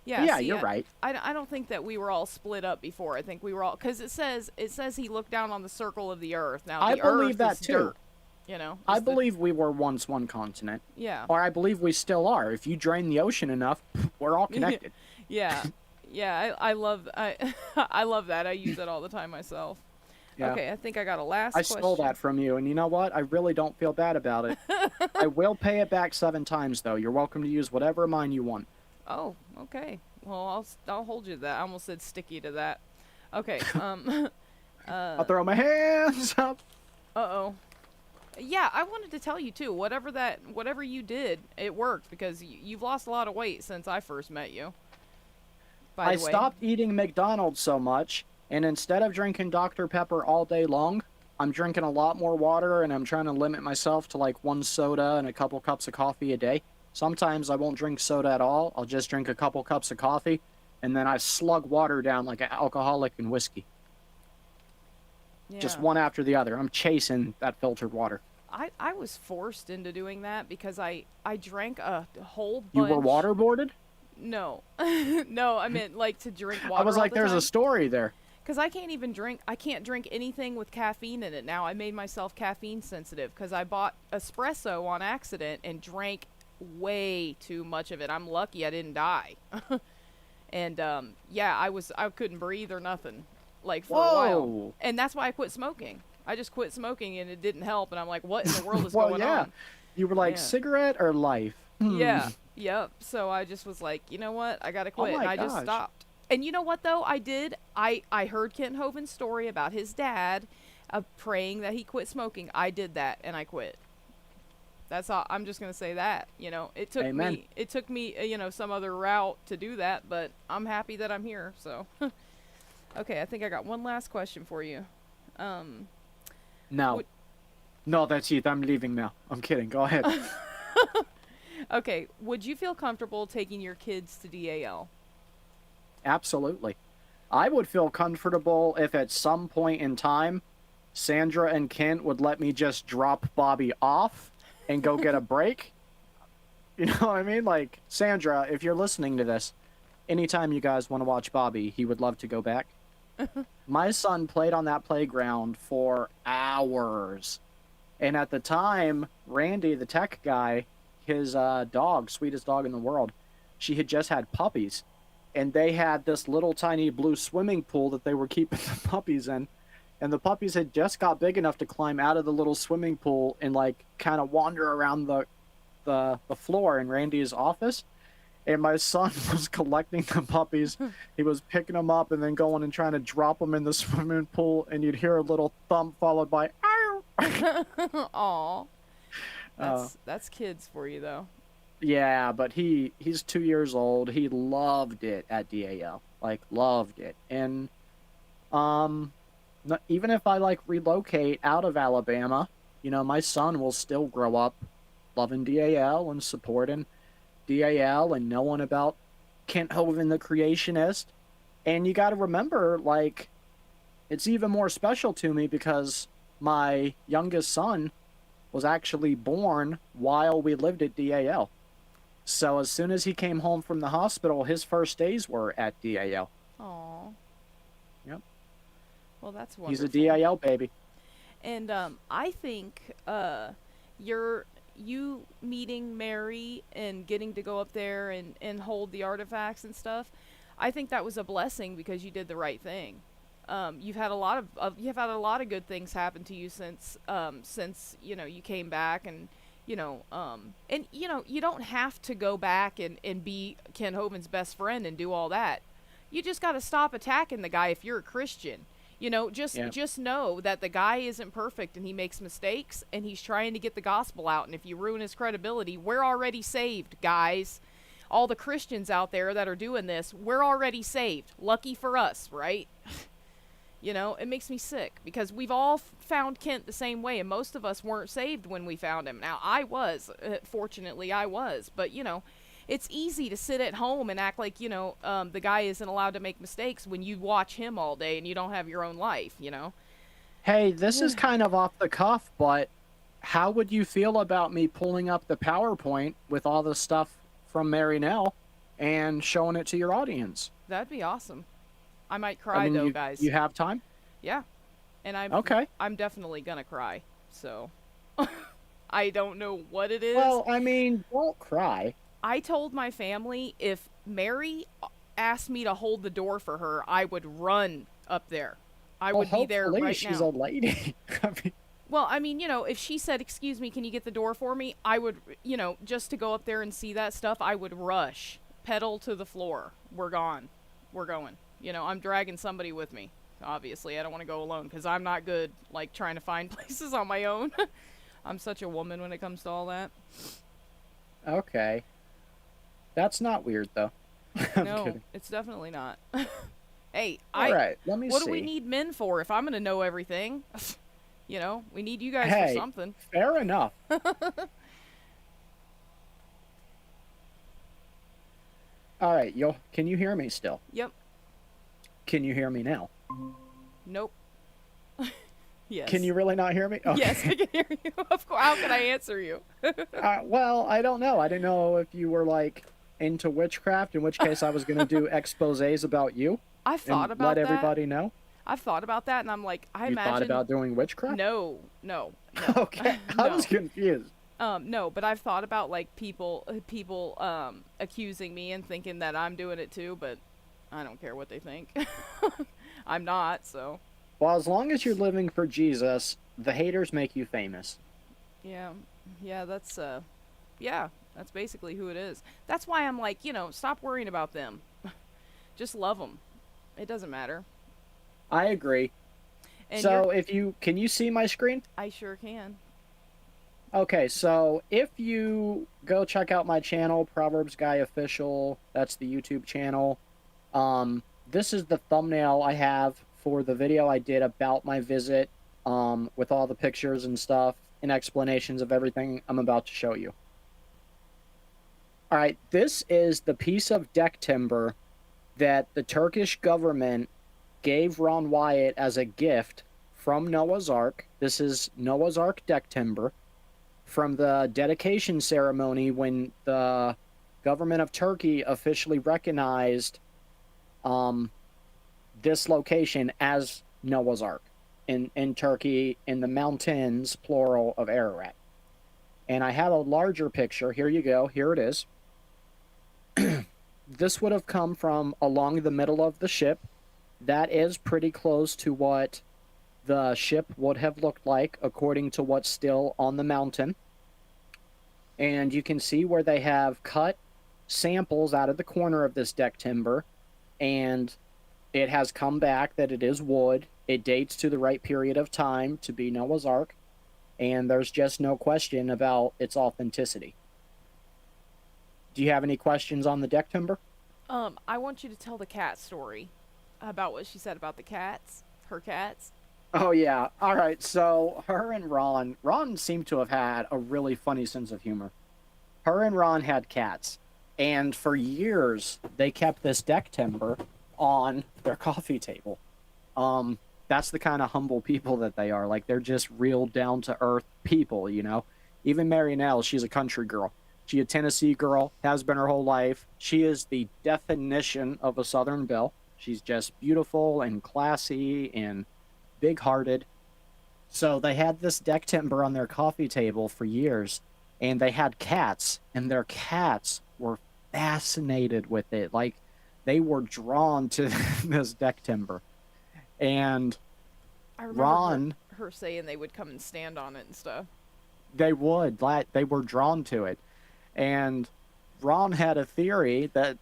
But Yeah, yeah, see, you're right. I don't think that we were all split up before. I think we were all because it says he looked down on the circle of the earth. Now I the believe earth that is too. dirt, I is the believe we were once one continent, yeah. or I believe we still are. If you drain the ocean enough, we're all connected. Yeah, yeah. I love I love that. I use it all the time myself. Yeah. Okay, I think I got a last I question. stole that from you, and you know what? I really don't feel bad about it. I will pay it back 7 times, though. You're welcome to use whatever of mine you want. Oh, okay. Well, I'll hold you to that. I almost said sticky to that. Okay. I'll throw my hands up. Uh-oh. Yeah, I wanted to tell you too. Whatever you did, it worked because you've lost a lot of weight since I first met you. By I the way. stopped eating McDonald's so much, and instead of drinking Dr. Pepper all day long, I'm drinking a lot more water, and I'm trying to limit myself to like 1 soda and a couple cups of coffee a day. Sometimes I won't drink soda at all. I'll just drink a couple cups of coffee, and then I slug water down like an alcoholic and whiskey. Just Yeah. one after the other. I'm chasing that filtered water. I was forced into doing that because I drank a whole bunch. You were waterboarded? No. No, I meant like to drink water I was all like, the there's time. a story there. Because I can't even drink. I can't drink anything with caffeine in it now. I made myself caffeine sensitive because I bought espresso on accident and drank way too much of it. I'm lucky I didn't die. And yeah, I couldn't breathe or nothing, like for a while. Whoa. And that's why I quit smoking. I just quit smoking and it didn't help. And I'm like, what in the world is Well, going yeah. on? You were like, Yeah. cigarette or life? Yeah. Yep. So I just was like, you know what? I gotta quit. Oh my And I just gosh. stopped. And you know what though? I did. I heard Kent Hovind's story about his dad praying that he quit smoking. I did that and I quit. That's all. I'm just gonna say that. It took Amen. me. It took me. Some other route to do that, but I'm happy that I'm here. So, okay. I think I got one last question for you. No. Would- No, that's it. I'm leaving now. I'm kidding. Go ahead. Okay. Would you feel comfortable taking your kids to DAL? Absolutely. I would feel comfortable if at some point in time, Sandra and Kent would let me just drop Bobby off and go get a break. You know what I mean? Like, Sandra, if you're listening to this, anytime you guys want to watch Bobby, he would love to go back. My son played on that playground for hours. And at the time, Randy, the tech guy, his dog, sweetest dog in the world, she had just had puppies. And they had this little tiny blue swimming pool that they were keeping the puppies in. And the puppies had just got big enough to climb out of the little swimming pool and like kind of wander around the floor in Randy's office. And my son was collecting the puppies. He was picking them up and then going and trying to drop them in the swimming pool, and you'd hear a little thump followed by "ow." Aw. Uh, That's kids for you though. yeah, but he's 2 years old. He loved it at DAL, like loved it. And even if I like relocate out of Alabama, you know, my son will still grow up loving DAL and supporting DAL and knowing about Kent Hovind the creationist. And you got to remember, like, it's even more special to me because my youngest son was actually born while we lived at DAL. So as soon as he came home from the hospital, his first days were at DAL. Aw. Yep. Well, that's wonderful. He's a DAL baby. And I think you meeting Mary and getting to go up there and hold the artifacts and stuff, I think that was a blessing because you did the right thing. You've had a lot of good things happen to you since you know you came back, and you know you don't have to go back and be Ken Hovind's best friend and do all that. You just got to stop attacking the guy if you're a Christian. You know, just know that the guy isn't perfect and he makes mistakes and he's trying to get the gospel out. And if you ruin his credibility, we're already saved, guys. All the Christians out there that are doing this, we're already saved. Lucky for us, right? You know, it makes me sick because we've all found Kent the same way, and most of us weren't saved when we found him. Now, I was. Fortunately, I was. But, you know, it's easy to sit at home and act like, you know, the guy isn't allowed to make mistakes when you watch him all day and you don't have your own life, you know? Hey, this is kind of off the cuff, but how would you feel about me pulling up the PowerPoint with all the stuff from Mary Nell and showing it to your audience? That'd be awesome. I might cry, though, guys. You have time? Yeah. And I'm definitely gonna cry, so... I don't know what it is. Well, I mean, don't cry. I told my family if Mary asked me to hold the door for her, I would run up there. I would be there right now. She's a lady. Well, I mean, you know, if she said, "Excuse me, can you get the door for me?" I would, you know, just to go up there and see that stuff, I would rush, pedal to the floor. We're gone. We're going. You know, I'm dragging somebody with me. Obviously, I don't want to go alone because I'm not good, like, trying to find places on my own. I'm such a woman when it comes to all that. Okay. That's not weird, though. No, kidding. It's definitely not. Hey, all right, let me see. What do we need men for if I'm going to know everything? You know, we need you guys for something. Fair enough. All right, can you hear me still? Yep. Can you hear me now? Nope. Yes. Can you really not hear me? Okay. Yes, I can hear you. Of course. How can I answer you? Well, I don't know. I didn't know if you were, like, into witchcraft, in which case I was going to do exposés about you. I've thought about that. Let everybody know. I've thought about that, and I'm like, I imagine... You thought about doing witchcraft? No. Okay, I was confused. No, but I've thought about, like, people accusing me and thinking that I'm doing it too, but I don't care what they think. I'm not, so... Well, as long as you're living for Jesus, the haters make you famous. Yeah, that's basically who it is. That's why I'm like, you know, stop worrying about them. Just love them. It doesn't matter. I agree. And so can you see my screen? I sure can. Okay, so if you go check out my channel, ProverbsGuy Official, that's the YouTube channel. This is the thumbnail I have for the video I did about my visit, with all the pictures and stuff and explanations of everything I'm about to show you. All right, this is the piece of deck timber that the Turkish government gave Ron Wyatt as a gift from Noah's Ark. This is Noah's Ark deck timber from the dedication ceremony when the government of Turkey officially recognized this location as Noah's Ark in Turkey, in the mountains, plural, of Ararat. And I have a larger picture. Here you go. Here it is. This would have come from along the middle of the ship. That is pretty close to what the ship would have looked like according to what's still on the mountain. And you can see where they have cut samples out of the corner of this deck timber, and it has come back that it is wood. It dates to the right period of time to be Noah's Ark, and there's just no question about its authenticity. Do you have any questions on the deck timber? I want you to tell the cat story about what she said about the cats, her cats. Oh, yeah. All right. So her and Ron seemed to have had a really funny sense of humor. Her and Ron had cats, and for years they kept this deck timber on their coffee table. That's the kind of humble people that they are. Like, they're just real down to earth people, you know. Even Marianelle, she's a country girl. She a Tennessee girl, has been her whole life. She is the definition of a Southern belle. She's just beautiful and classy and big-hearted. So they had this deck timber on their coffee table for years, and they had cats, and their cats were fascinated with it. Like, they were drawn to this deck timber. And I remember Ron, her saying they would come and stand on it and stuff. they would, they were drawn to it. And Ron had a theory that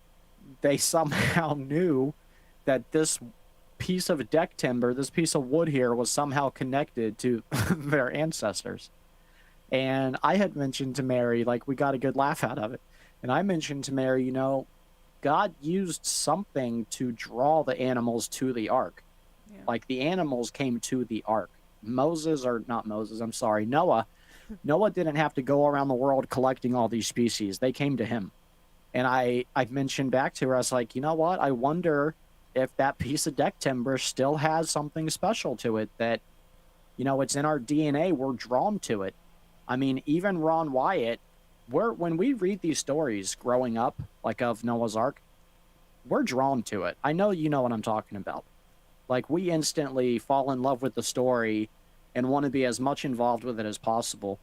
they somehow knew that this piece of deck timber, this piece of wood here, was somehow connected to their ancestors. And I had mentioned to Mary, like, we got a good laugh out of it. And I mentioned to Mary, you know, God used something to draw the animals to the ark. Yeah. Like, the animals came to the ark. Noah didn't have to go around the world collecting all these species. They came to him. And I mentioned back to her, I was like, you know what? I wonder if that piece of deck timber still has something special to it that, you know, it's in our DNA. We're drawn to it. I mean, even Ron Wyatt, when we read these stories growing up, like of Noah's Ark, we're drawn to it. I know you know what I'm talking about. Like, we instantly fall in love with the story and want to be as much involved with it as possible.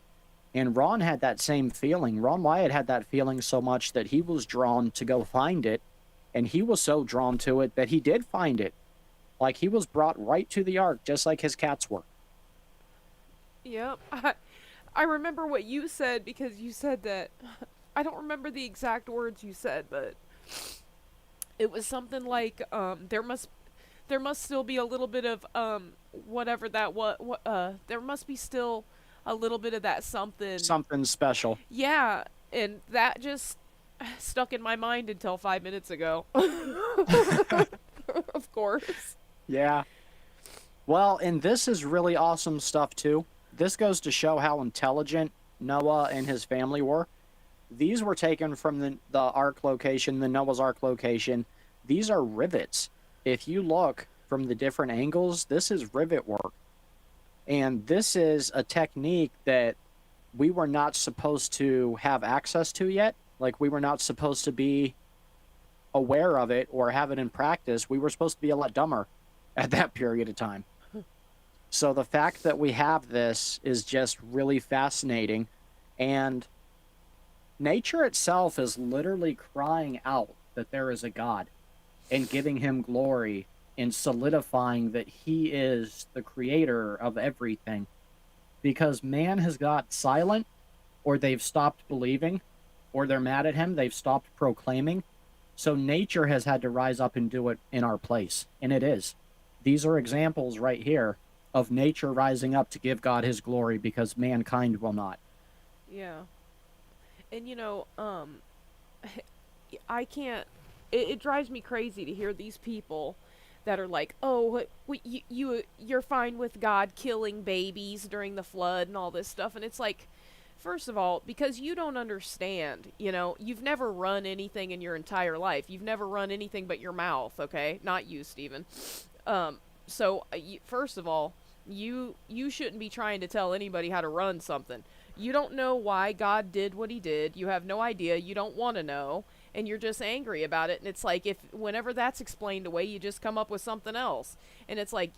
And Ron had that same feeling. Ron Wyatt had that feeling so much that he was drawn to go find it. And he was so drawn to it that he did find it. Like, he was brought right to the ark, just like his cats were. Yep. I remember what you said, because you said that, I don't remember the exact words you said, but it was something like, there must still be a little bit of, whatever that there must be still a little bit of that something. Something special. Yeah, and that just stuck in my mind until 5 minutes ago. Of course. Yeah. Well, and this is really awesome stuff, too. This goes to show how intelligent Noah and his family were. These were taken from the Ark location, the Noah's Ark location. These are rivets. If you look from the different angles, this is rivet work. And this is a technique that we were not supposed to have access to yet. Like, we were not supposed to be aware of it or have it in practice. We were supposed to be a lot dumber at that period of time. So the fact that we have this is just really fascinating. And nature itself is literally crying out that there is a God and giving him glory and solidifying that he is the creator of everything. Because man has got silent, or they've stopped believing, or they're mad at him, they've stopped proclaiming. So nature has had to rise up and do it in our place. And it is. These are examples right here of nature rising up to give God his glory because mankind will not. Yeah. And you know, I can't, it drives me crazy to hear these people that are like, oh, you're fine with God killing babies during the flood and all this stuff. And it's like, first of all, because you don't understand, you know, you've never run anything in your entire life. You've never run anything but your mouth, okay? Not you, Steven. First of all, you shouldn't be trying to tell anybody how to run something. You don't know why God did what he did. You have no idea. You don't want to know. And you're just angry about it. And it's like, whenever that's explained away, you just come up with something else. And it's like,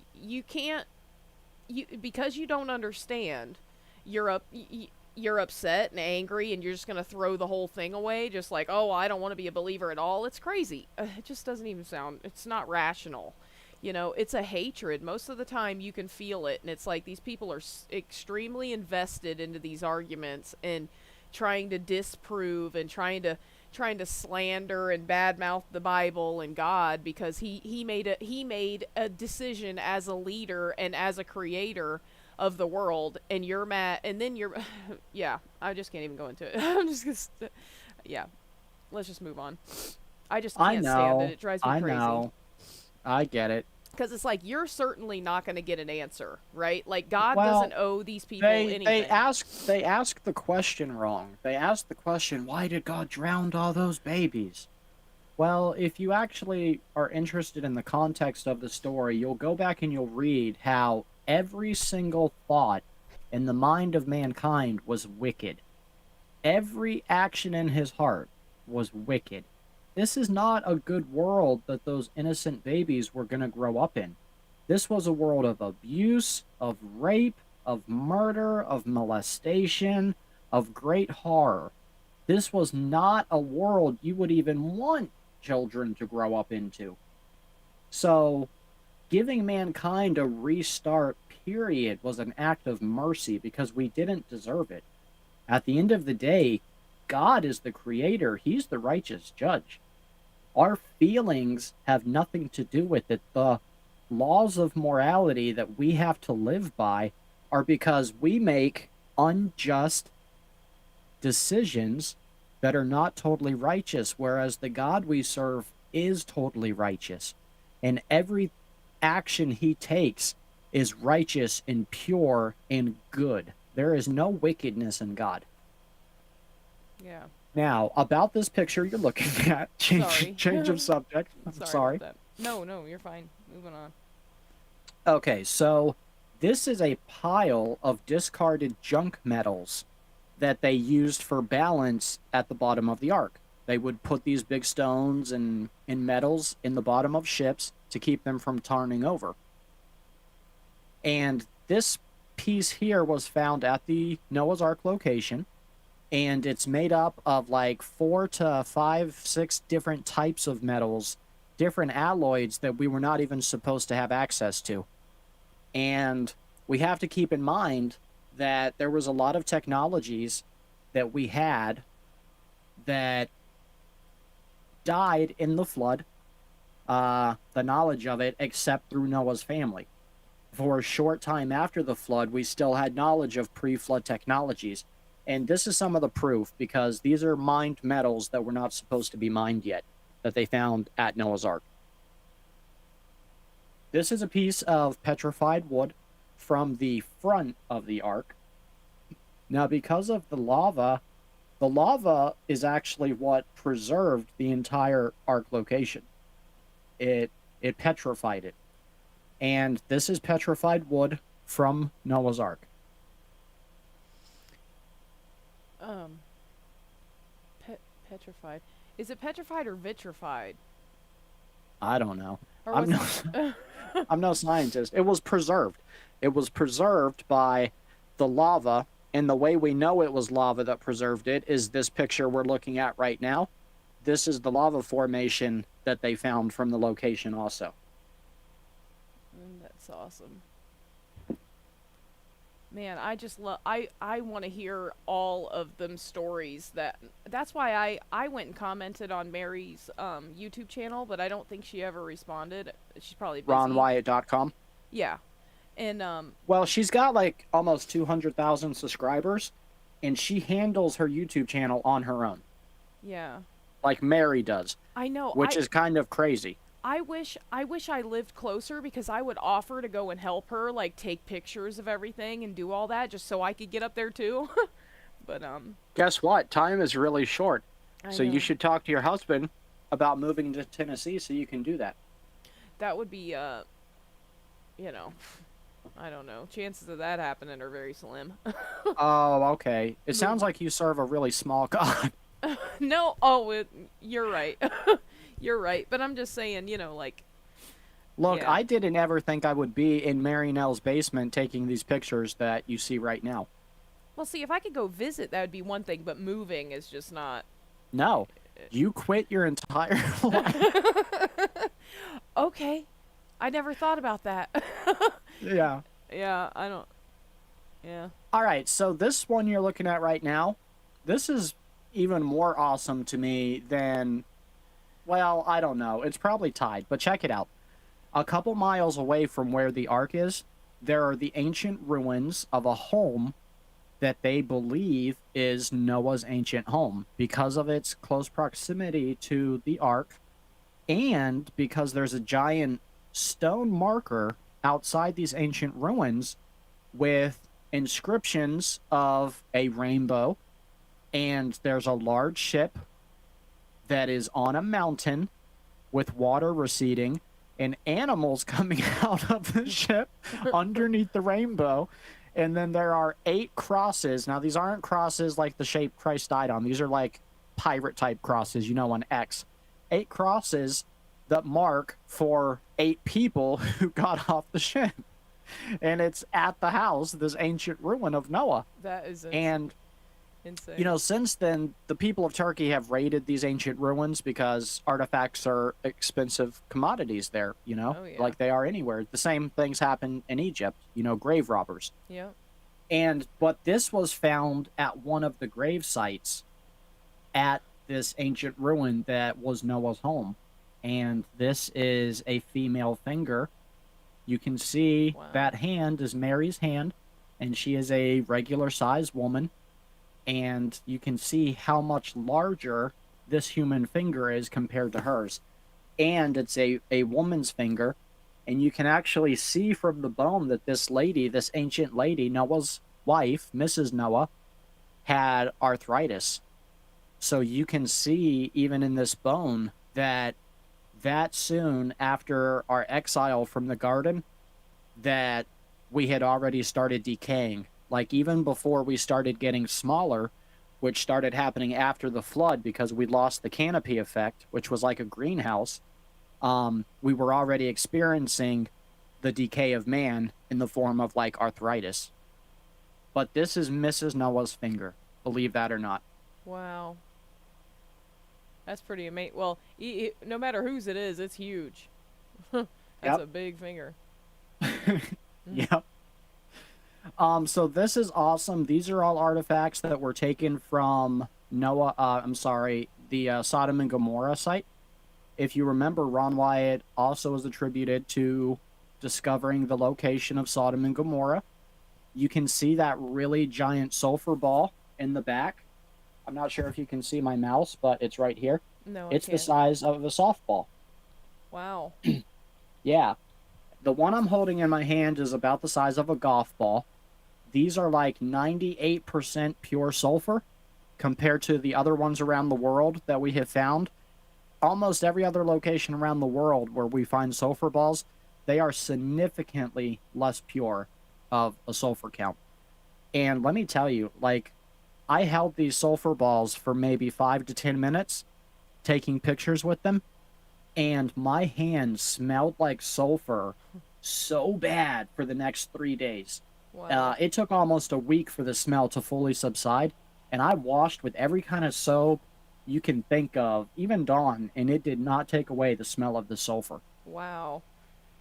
because you don't understand, you're upset and angry, and you're just going to throw the whole thing away. Just like, oh, I don't want to be a believer at all. It's crazy. It just doesn't even it's not rational. You know, it's a hatred. Most of the time you can feel it. And it's like these people are extremely invested into these arguments and trying to disprove and trying to trying to slander and badmouth the Bible and God because he made a decision as a leader and as a creator of the world, and you're mad, and then you're yeah, I just can't even go into it. I'm just gonna yeah, let's just move on. I just can't stand it. It drives me crazy. I know. I get it. Because it's like, you're certainly not going to get an answer, right? Like, God Well, doesn't owe these people anything. They ask the question wrong. They ask the question, why did God drown all those babies? Well, if you actually are interested in the context of the story, you'll go back and you'll read how every single thought in the mind of mankind was wicked. Every action in his heart was wicked. This is not a good world that those innocent babies were going to grow up in. This was a world of abuse, of rape, of murder, of molestation, of great horror. This was not a world you would even want children to grow up into. So, giving mankind a restart, period, was an act of mercy because we didn't deserve it. At the end of the day, God is the creator. He's the righteous judge. Our feelings have nothing to do with it. The laws of morality that we have to live by are because we make unjust decisions that are not totally righteous, whereas the God we serve is totally righteous. And every action he takes is righteous and pure and good. There is no wickedness in God. Yeah. Now, about this picture you're looking at, change of subject. I'm sorry. About that. No, you're fine. Moving on. Okay, so this is a pile of discarded junk metals that they used for balance at the bottom of the ark. They would put these big stones and metals in the bottom of ships to keep them from turning over. And this piece here was found at the Noah's Ark location, and it's made up of like 4 to 5, 6 different types of metals, different alloys that we were not even supposed to have access to. And we have to keep in mind that there was a lot of technologies that we had that died in the flood, the knowledge of it, except through Noah's family. For a short time after the flood, we still had knowledge of pre-flood technologies. And this is some of the proof, because these are mined metals that were not supposed to be mined yet, that they found at Noah's Ark. This is a piece of petrified wood from the front of the ark. Now, because of the lava is actually what preserved the entire ark location. It petrified it. And this is petrified wood from Noah's Ark. Petrified. Is it petrified or vitrified? I don't know. Or I'm no scientist. It was preserved. It was preserved by the lava, and the way we know it was lava that preserved it is this picture we're looking at right now. This is the lava formation that they found from the location also. That's awesome. Man, I just love... I want to hear all of them stories. That's why I went and commented on Mary's YouTube channel, but I don't think she ever responded. She's probably busy. RonWyatt.com. Yeah. And well, she's got like almost 200,000 subscribers, and she handles her YouTube channel on her own. Yeah. Like Mary does. I know. Which is kind of crazy. I wish I lived closer, because I would offer to go and help her, like, take pictures of everything and do all that just so I could get up there too. But guess what? Time is really short. So know. You should talk to your husband about moving to Tennessee so you can do that. That would be you know, I don't know. Chances of that happening are very slim. Oh, okay. It sounds like you serve a really small God. No, you're right. You're right, but I'm just saying, you know, like... Look, yeah. I didn't ever think I would be in Mary Nell's basement taking these pictures that you see right now. Well, see, if I could go visit, that would be one thing, but moving is just not... No. You quit your entire life. Okay. I never thought about that. Yeah. Yeah, I don't... Yeah. All right, so this one you're looking at right now, this is even more awesome to me than, well, I don't know. It's probably tied, but check it out. A couple miles away from where the ark is, there are the ancient ruins of a home that they believe is Noah's ancient home because of its close proximity to the ark, and because there's a giant stone marker outside these ancient ruins with inscriptions of a rainbow, and there's a large ship that is on a mountain with water receding and animals coming out of the ship underneath the rainbow. And then there are 8 crosses. Now, these aren't crosses like the shape Christ died on. These are like pirate type crosses, you know, on X. 8 crosses that mark for 8 people who got off the ship. And it's at the house, this ancient ruin of Noah. That is And insane. you know, since then, the people of Turkey have raided these ancient ruins because artifacts are expensive commodities there, you know, Oh, yeah. like they are anywhere. The same things happen in Egypt, you know, grave robbers. Yeah. But this was found at one of the grave sites at this ancient ruin that was Noah's home. And this is a female finger. You can see Wow. that hand is Mary's hand, and she is a regular sized woman. And you can see how much larger this human finger is compared to hers. And it's a woman's finger, and you can actually see from the bone that this lady, this ancient lady, Noah's wife, Mrs. Noah, had arthritis. So you can see even in this bone that soon after our exile from the garden, that we had already started decaying. Like even before we started getting smaller, which started happening after the flood because we lost the canopy effect, which was like a greenhouse, we were already experiencing the decay of man in the form of like arthritis. But this is Mrs. Noah's finger, believe that or not. Wow. That's pretty amazing. Well, no matter whose it is, it's huge. That's Yep. a big finger. Yep. So this is awesome. These are all artifacts that were taken from the Sodom and Gomorrah site. If you remember, Ron Wyatt also is attributed to discovering the location of Sodom and Gomorrah. You can see that really giant sulfur ball in the back. I'm not sure if you can see my mouse, but it's right here. No, It's I the can't. size of a softball. Wow. Yeah. The one I'm holding in my hand is about the size of a golf ball. These are like 98% pure sulfur compared to the other ones around the world that we have found. Almost every other location around the world where we find sulfur balls, they are significantly less pure of a sulfur count. And let me tell you, like, I held these sulfur balls for maybe 5 to 10 minutes, taking pictures with them, and my hands smelled like sulfur so bad for the next 3 days. Wow. It took almost a week for the smell to fully subside, and I washed with every kind of soap you can think of, even Dawn, and it did not take away the smell of the sulfur. Wow.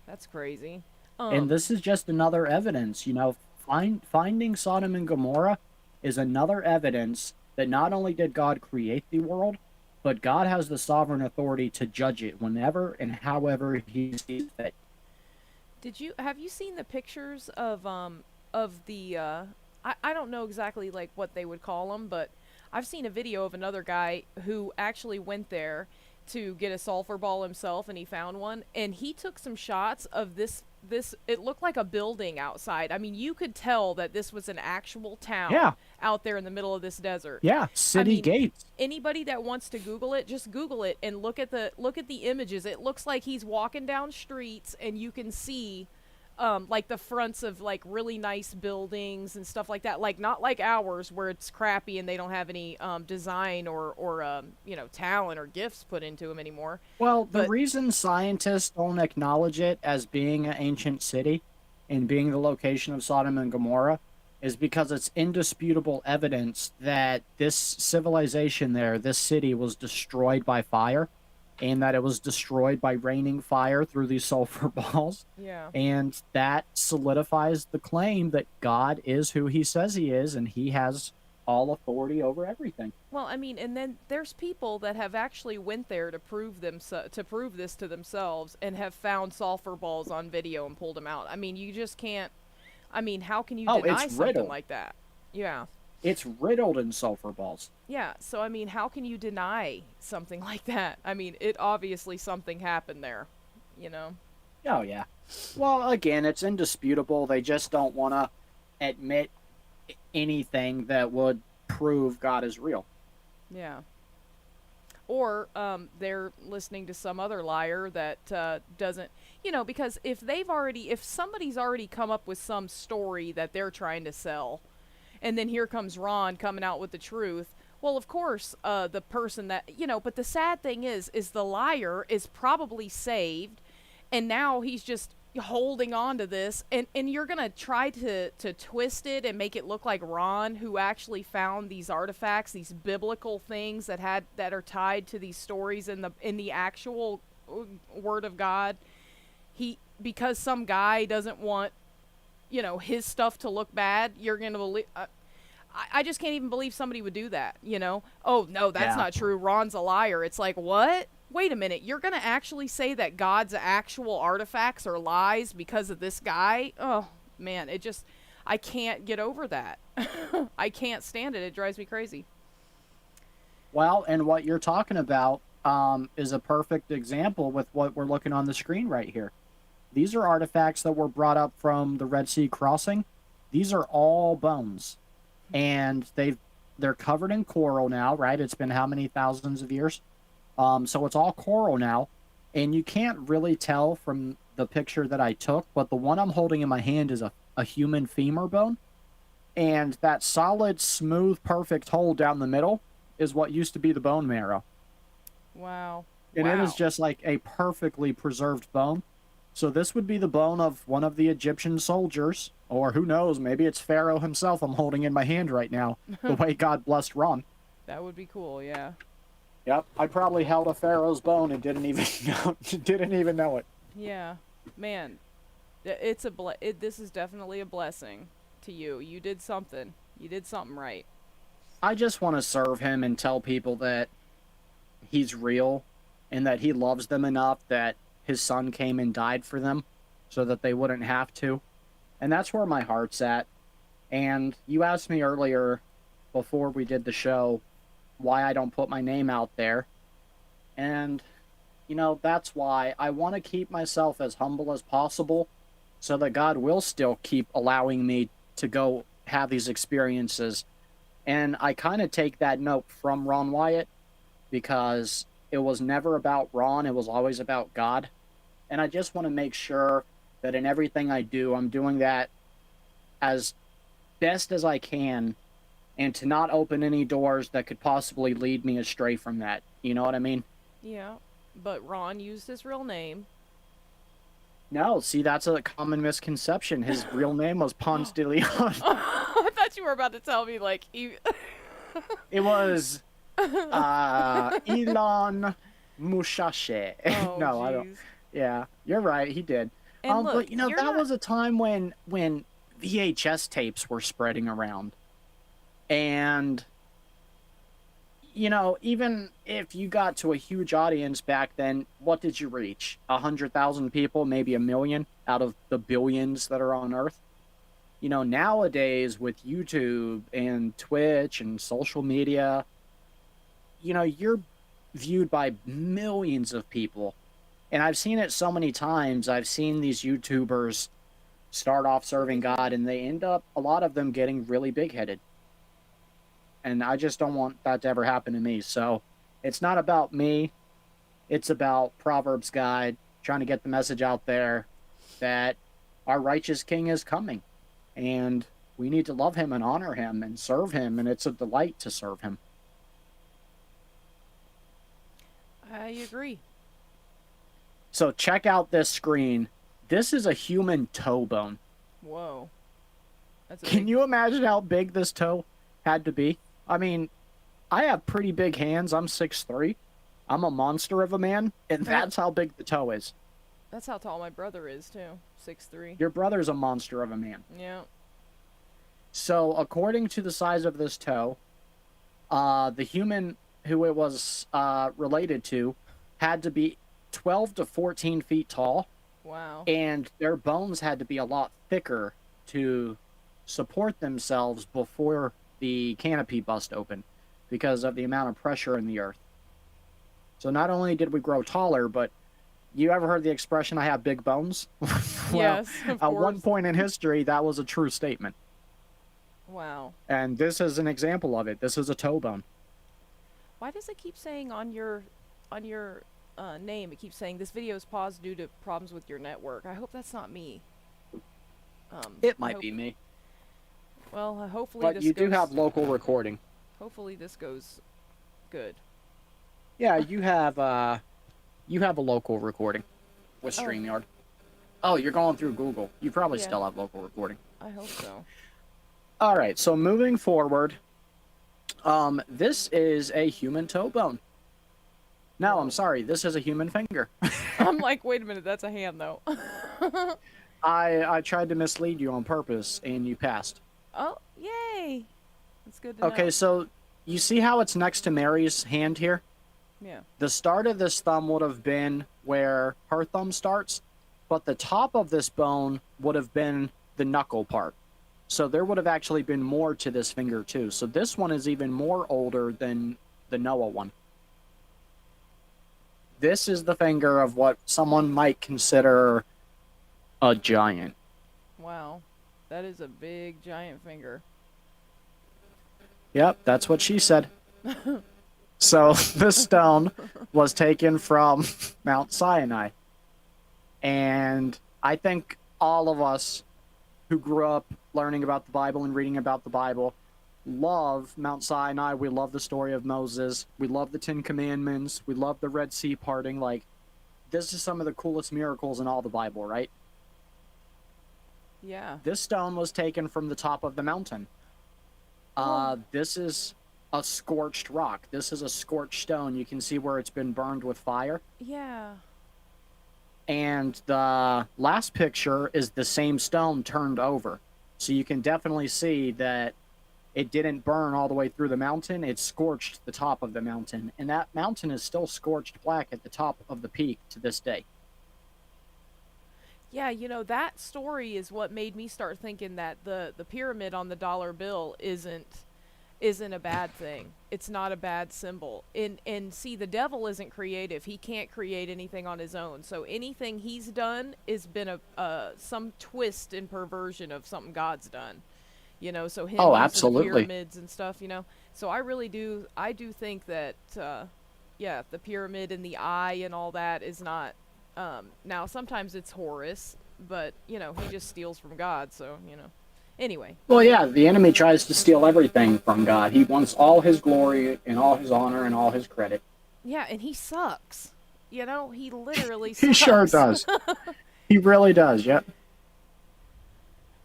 That's crazy. And this is just another evidence, you know, finding Sodom and Gomorrah is another evidence that not only did God create the world, but God has the sovereign authority to judge it whenever and however he sees fit. Have you seen the pictures of the I don't know exactly like what they would call them, but I've seen a video of another guy who actually went there to get a sulfur ball himself, and he found one, and he took some shots of this it looked like a building outside. I mean, you could tell that this was an actual town Yeah. out there in the middle of this desert. Yeah, city mean, gates. Anybody that wants to Google it, just Google it and look at the images. It looks like he's walking down streets, and you can see like the fronts of like really nice buildings and stuff like that. Like not like ours where it's crappy and they don't have any design or talent or gifts put into them anymore. Well, the But- reason scientists don't acknowledge it as being an ancient city and being the location of Sodom and Gomorrah is because it's indisputable evidence that this civilization there, this city, was destroyed by fire, and that it was destroyed by raining fire through these sulfur balls. Yeah. And that solidifies the claim that God is who he says he is, and he has all authority over everything. Well, I mean, and then there's people that have actually went there to prove to prove this to themselves and have found sulfur balls on video and pulled them out. I mean, you just can't. I mean, how can you Oh, deny it's something riddled. like that? Yeah. It's riddled in sulfur balls. Yeah, so I mean, how can you deny something like that? I mean, it obviously something happened there, you know? Oh, yeah. Well, again, it's indisputable. They just don't want to admit anything that would prove God is real. Yeah. Or they're listening to some other liar that doesn't, because if somebody's already come up with some story that they're trying to sell, and then here comes Ron coming out with the truth. Well, of course, the person that, but the sad thing is the liar is probably saved, and now he's just holding on to this, and you're going to try to twist it and make it look like Ron, who actually found these artifacts, these biblical things that are tied to these stories in the actual Word of God. Because some guy doesn't want his stuff to look bad, you're going to believe. I just can't even believe somebody would do that, Oh, no, that's not true. Ron's a liar. It's like, what? Wait a minute. You're going to actually say that God's actual artifacts are lies because of this guy? Oh, man, I can't get over that. I can't stand it. It drives me crazy. Well, and what you're talking about is a perfect example with what we're looking on the screen right here. These are artifacts that were brought up from the Red Sea crossing. These are all bones. And they're covered in coral now, right? It's been how many thousands of years? So it's all coral now. And you can't really tell from the picture that I took, but the one I'm holding in my hand is a human femur bone. And that solid, smooth, perfect hole down the middle is what used to be the bone marrow. Wow. And wow. It is just like a perfectly preserved bone. So this would be the bone of one of the Egyptian soldiers, or who knows, maybe it's Pharaoh himself I'm holding in my hand right now, the way God blessed Ron. That would be cool, yeah. Yep, I probably held a Pharaoh's bone and didn't even know it. Yeah, man, this is definitely a blessing to you. You did something. You did something right. I just want to serve him and tell people that he's real and that he loves them enough that his son came and died for them so that they wouldn't have to. And that's where my heart's at. And you asked me earlier, before we did the show, why I don't put my name out there. And, that's why I want to keep myself as humble as possible so that God will still keep allowing me to go have these experiences. And I kind of take that note from Ron Wyatt because it was never about Ron. It was always about God. And I just want to make sure that in everything I do, I'm doing that as best as I can and to not open any doors that could possibly lead me astray from that. You know what I mean? Yeah, but Ron used his real name. No, see, that's a common misconception. His real name was Ponce de Leon. I thought you were about to tell me, like, It was Elon Mushashe. Oh, No, geez. I don't. Yeah, you're right. He did. And look, but that was a time when VHS tapes were spreading around, and even if you got to a huge audience back then, what did you reach? 100,000 people, maybe 1 million out of the billions that are on Earth. Nowadays with YouTube and Twitch and social media, you're viewed by millions of people. And I've seen it so many times. I've seen these YouTubers start off serving God, and they end up, a lot of them, getting really big-headed. And I just don't want that to ever happen to me. So it's not about me. It's about Proverbs Guy trying to get the message out there that our righteous King is coming. And we need to love him and honor him and serve him, and it's a delight to serve him. I agree. So check out this screen. This is a human toe bone. Whoa. Can you imagine how big this toe had to be? I mean, I have pretty big hands. I'm 6'3". I'm a monster of a man, and that's how big the toe is. That's how tall my brother is, too. 6'3". Your brother's a monster of a man. Yeah. So according to the size of this toe, the human who it was related to had to be 12 to 14 feet tall, Wow. and their bones had to be a lot thicker to support themselves before the canopy bust open because of the amount of pressure in the earth. So not only did we grow taller, but you ever heard the expression, I have big bones? Well, Yes, of at one course. point in history, that was a true statement. Wow. And this is an example of it. This is a toe bone. Why does it keep saying on your name? It keeps saying this video is paused due to problems with your network. I hope that's not me. It I might hope- be me. Well, hopefully But this you goes. do have local recording. Hopefully this goes good. Yeah, you have a local recording with Oh. StreamYard. Oh, you're going through Google. You probably Yeah. still have local recording. I hope so. All right, so moving forward, this is a human toe bone. No, I'm sorry, this is a human finger. I'm like, wait a minute, that's a hand though. I tried to mislead you on purpose, and you passed. Oh, yay! That's good to know. Okay, so you see how it's next to Mary's hand here? Yeah. The start of this thumb would have been where her thumb starts, but the top of this bone would have been the knuckle part. So there would have actually been more to this finger too. So this one is even more older than the Noah one. This is the finger of what someone might consider a giant. Wow. That is a big giant finger. Yep, that's what she said. So this stone was taken from Mount Sinai. And I think all of us who grew up learning about the Bible and reading about the Bible love Mount Sinai. We love the story of Moses. We love the Ten Commandments. We love the Red Sea parting. Like, this is some of the coolest miracles in all the Bible, right? Yeah. This stone was taken from the top of the mountain. This is a scorched rock. This is a scorched stone. You can see where it's been burned with fire. Yeah. And the last picture is the same stone turned over. So you can definitely see that it didn't burn all the way through the mountain. It scorched the top of the mountain. And that mountain is still scorched black at the top of the peak to this day. Yeah, you know, that story is what made me start thinking that the pyramid on the dollar bill isn't a bad thing. It's not a bad symbol. And see, the devil isn't creative. He can't create anything on his own. So anything he's done has been some twist and perversion of something God's done. You know, so him Oh, using the absolutely. pyramids and stuff, you know. So I do think that yeah, the pyramid and the eye and all that is not now sometimes it's Horus, but you know, he just steals from God, so, you know. Anyway. Well, yeah, the enemy tries to steal everything from God. He wants all his glory and all his honor and all his credit. Yeah, and he sucks. You know, he literally sucks. He sure does. He really does, yep.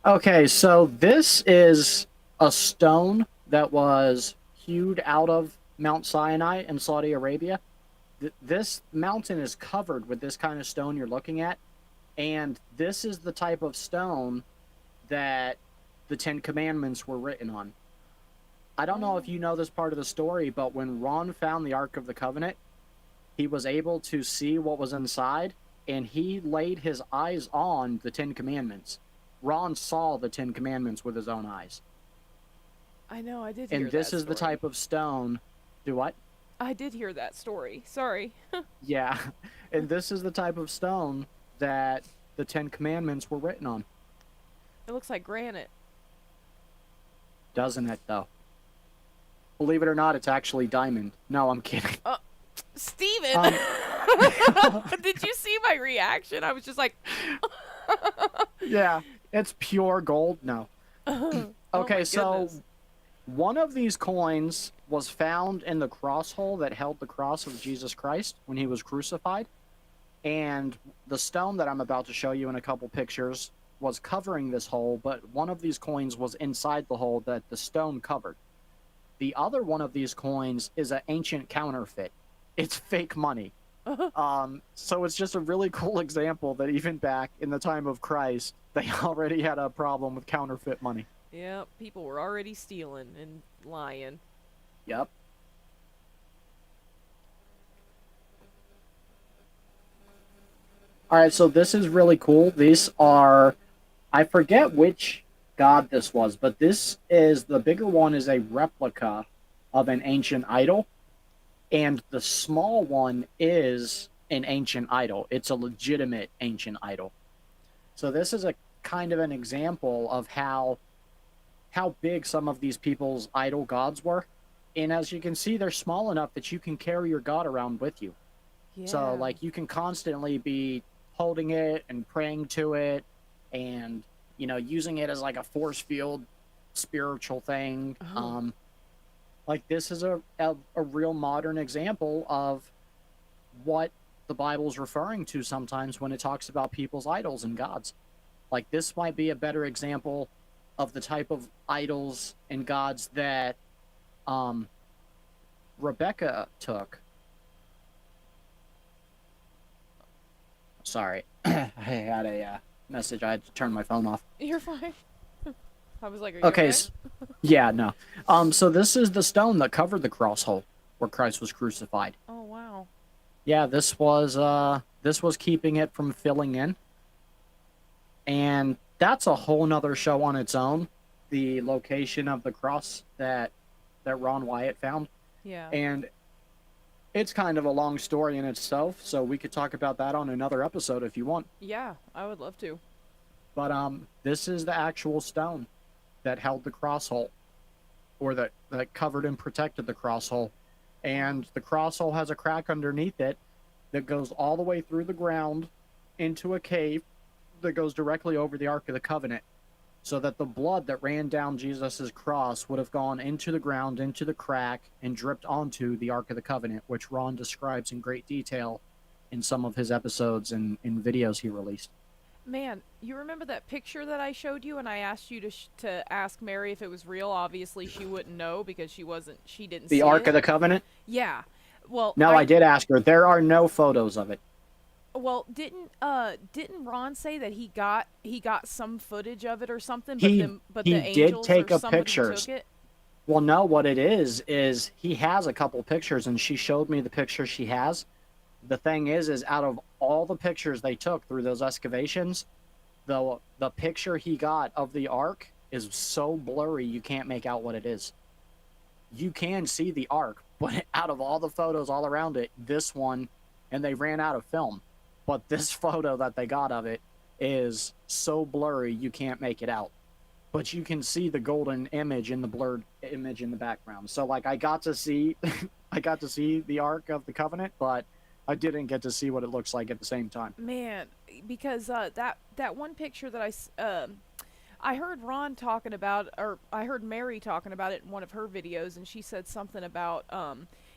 Okay, so this is a stone that was hewed out of Mount Sinai in Saudi Arabia. This mountain is covered with this kind of stone you're looking at, and this is the type of stone that the Ten Commandments were written on. I don't know if you know this part of the story, but when Ron found the Ark of the Covenant, he was able to see what was inside, and he laid his eyes on the Ten Commandments. Ron saw the Ten Commandments with his own eyes. I know, I did hear And this that is the story. type of stone... Do what? I did hear that story. Sorry. Yeah. And this is the type of stone that the Ten Commandments were written on. It looks like granite. Doesn't it, though? Believe it or not, it's actually diamond. No, I'm kidding. Steven! Did you see my reaction? I was just like, Yeah, it's pure gold. No. oh Okay, my so goodness. one of these coins was found in the cross hole that held the cross of Jesus Christ when he was crucified. And the stone that I'm about to show you in a couple pictures was covering this hole, but one of these coins was inside the hole that the stone covered. The other one of these coins is an ancient counterfeit. It's fake money. So it's just a really cool example that even back in the time of Christ, they already had a problem with counterfeit money. Yep, people were already stealing and lying. Yep. All right, so this is really cool. These are, I forget which god this was, but this is, the bigger one is a replica of an ancient idol, and the small one is an ancient idol. It's a legitimate ancient idol. So this is a kind of an example of how big some of these people's idol gods were. And as you can see, they're small enough that you can carry your god around with you. Yeah. So, like, you can constantly be holding it and praying to it and, using it as like a force field spiritual thing. Oh. Like, this is a real modern example of what the Bible's referring to sometimes when it talks about people's idols and gods. Like, this might be a better example of the type of idols and gods that Rebecca took. Sorry, I had a message. I had to turn my phone off. You're fine. I was like, are you Okay, okay? yeah, no. So this is the stone that covered the cross hole where Christ was crucified. Oh, wow. Yeah, this was keeping it from filling in. And that's a whole nother show on its own. The location of the cross that Ron Wyatt found. Yeah. And it's kind of a long story in itself, so we could talk about that on another episode if you want. Yeah, I would love to. But this is the actual stone that held the cross hole, or that covered and protected the cross hole. And the cross hole has a crack underneath it that goes all the way through the ground into a cave that goes directly over the Ark of the Covenant, so that the blood that ran down Jesus's cross would have gone into the ground, into the crack, and dripped onto the Ark of the Covenant, which Ron describes in great detail in some of his episodes and in videos he released. Man, you remember that picture that I showed you, and I asked you to ask Mary if it was real? Obviously, she wouldn't know because she didn't see The Ark it. of the Covenant? Yeah. Well, No, I did ask her. There are no photos of it. Well, didn't Ron say that he got some footage of it or something? But He the did angels take or a somebody pictures. took it. Well, no, what it is he has a couple pictures, and she showed me the pictures she has. The thing is out of all the pictures they took through those excavations, the picture he got of the Ark is so blurry you can't make out what it is. You can see the Ark, but out of all the photos all around it, this one, and they ran out of film, but this photo that they got of it is so blurry you can't make it out. But you can see the golden image in the blurred image in the background. So, like, I got to see the Ark of the Covenant, but I didn't get to see what it looks like at the same time. Man, because that one picture that I heard Ron talking about, or I heard Mary talking about it in one of her videos, and she said something about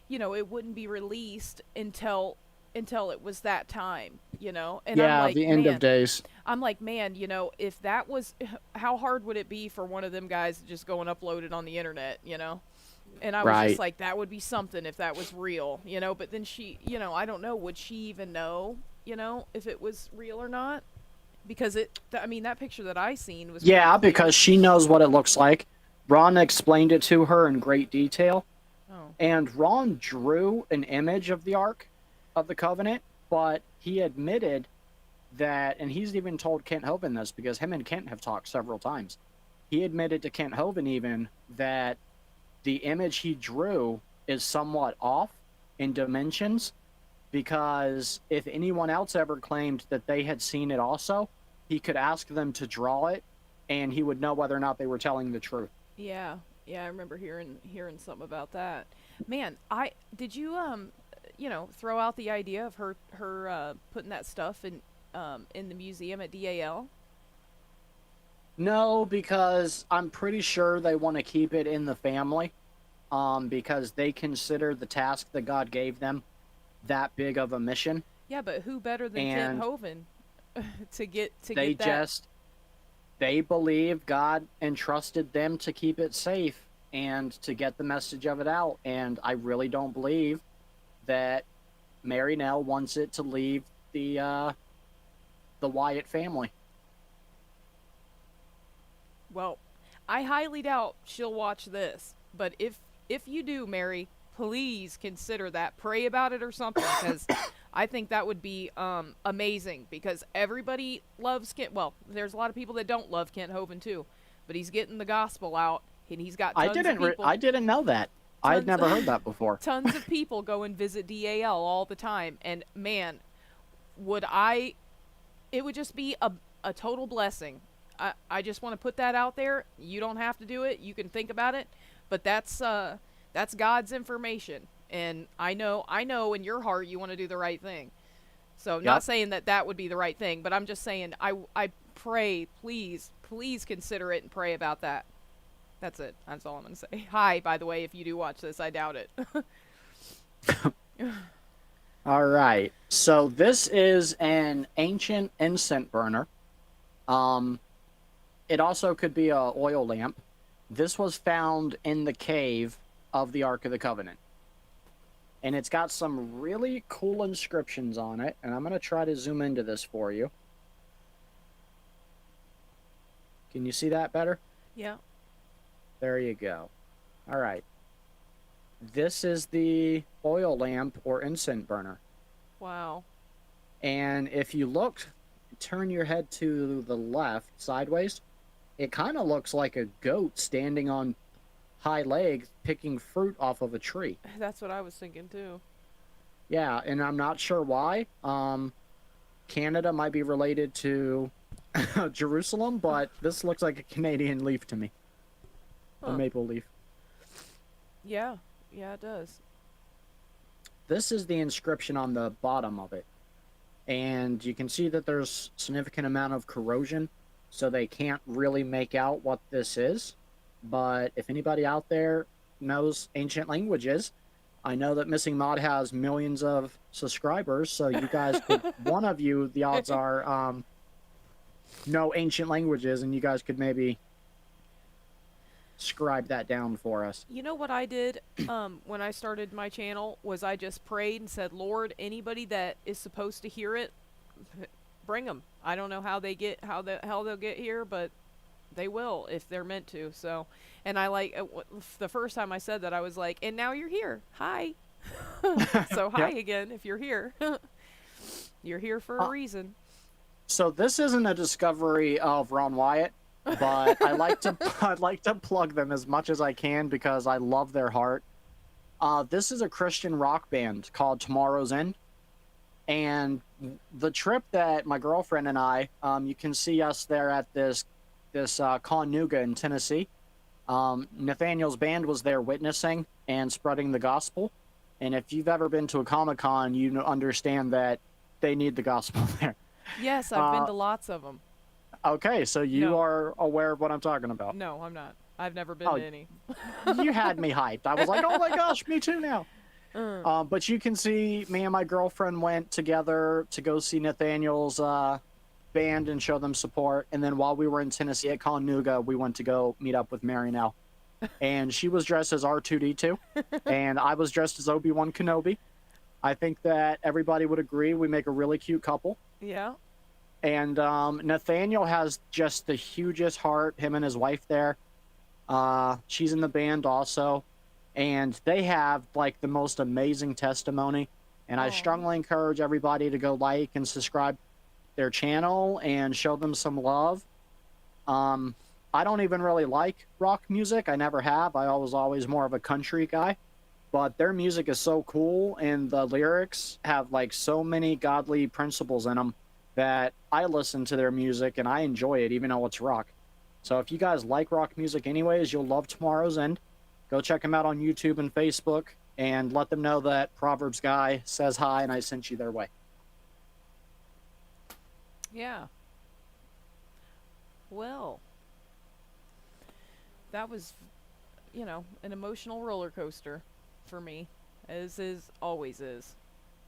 it wouldn't be released until it was that time, And Yeah, I'm like, the end of days. I'm like, man, if that was, how hard would it be for one of them guys to just go and upload it on the internet, And I was Right. just like, that would be something if that was real, But then she, I don't know, would she even know, if it was real or not? Because that picture that I seen was Yeah, pretty clear. because she knows what it looks like. Ron explained it to her in great detail. Oh. And Ron drew an image of the Ark of the Covenant, but he admitted that, and he's even told Kent Hovind this because him and Kent have talked several times. He admitted to Kent Hovind even that the image he drew is somewhat off in dimensions, because if anyone else ever claimed that they had seen it also, he could ask them to draw it, and he would know whether or not they were telling the truth. Yeah, I remember hearing something about that. Man, did you throw out the idea of her putting that stuff in the museum at DAL? No, because I'm pretty sure they want to keep it in the family, because they consider the task that God gave them that big of a mission. Yeah, but who better than And Kent Hovind to get they that? they believe God entrusted them to keep it safe and to get the message of it out. And I really don't believe that Mary Nell wants it to leave the Wyatt family. Well, I highly doubt she'll watch this. But if you do, Mary, please consider that. Pray about it or something, because I think that would be amazing. Because everybody loves Kent. Well, there's a lot of people that don't love Kent Hovind too, but he's getting the gospel out, and he's got tons of people. I didn't know that. I'd never heard that before. Tons of people go and visit DAL all the time, and man, it would just be a total blessing. I just want to put that out there. You don't have to do it. You can think about it, but that's God's information, and I know in your heart you want to do the right thing. So not saying that would be the right thing, but I'm just saying I pray, please consider it and pray about that. That's it. That's all I'm going to say. Hi, by the way, if you do watch this. I doubt it. All right. So this is an ancient incense burner. It also could be a oil lamp. This was found in the cave of the Ark of the Covenant. And it's got some really cool inscriptions on it. And I'm going to try to zoom into this for you. Can you see that better? Yeah. There you go. All right. This is the oil lamp or incense burner. Wow. And if you look, turn your head to the left, sideways, it kind of looks like a goat standing on high legs picking fruit off of a tree. That's what I was thinking too. Yeah, and I'm not sure why. Canada might be related to Jerusalem, but this looks like a Canadian leaf to me. A maple leaf. Yeah, it does. This is the inscription on the bottom of it. And you can see that there's significant amount of corrosion, so they can't really make out what this is. But if anybody out there knows ancient languages, I know that MissingMod has millions of subscribers, so you guys could, one of you, the odds are, know ancient languages, and you guys could maybe scribe that down for us. You know what I did when I started my channel was I just prayed and said, Lord, anybody that is supposed to hear it, bring them. I don't know how the hell they'll get here, but they will if they're meant to. So, and the first time I said that, I was like, and now you're here. Hi. So hi again if you're here. You're here for a reason. So this isn't a discovery of Ron Wyatt, but I'd like to plug them as much as I can because I love their heart. This is a Christian rock band called Tomorrow's End, and the trip that my girlfriend and I, you can see us there at this Chattanooga in Tennessee. Nathaniel's band was there witnessing and spreading the gospel, and if you've ever been to a Comic-Con, you understand that they need the gospel there. Yes, I've been to lots of them. Okay, so you are aware of what I'm talking about. No, I'm not. I've never been to any. You had me hyped. I was like, oh my gosh, me too now. But you can see me and my girlfriend went together to go see Nathaniel's band and show them support. And then while we were in Tennessee at Chattanooga, we went to go meet up with Mary now. And she was dressed as R2-D2, and I was dressed as Obi-Wan Kenobi. I think that everybody would agree we make a really cute couple. Yeah. And Nathaniel has just the hugest heart, him and his wife there. She's in the band also. And they have, like, the most amazing testimony. And I strongly encourage everybody to go like and subscribe their channel and show them some love. I don't even really like rock music. I never have. I was always more of a country guy. But their music is so cool, and the lyrics have, like, so many godly principles in them that I listen to their music and I enjoy it, even though it's rock. So if you guys like rock music anyways, you'll love Tomorrow's End. Go check them out on YouTube and Facebook and let them know that Proverbs Guy says hi and I sent you their way. Yeah. Well, that was, an emotional roller coaster for me, as always is.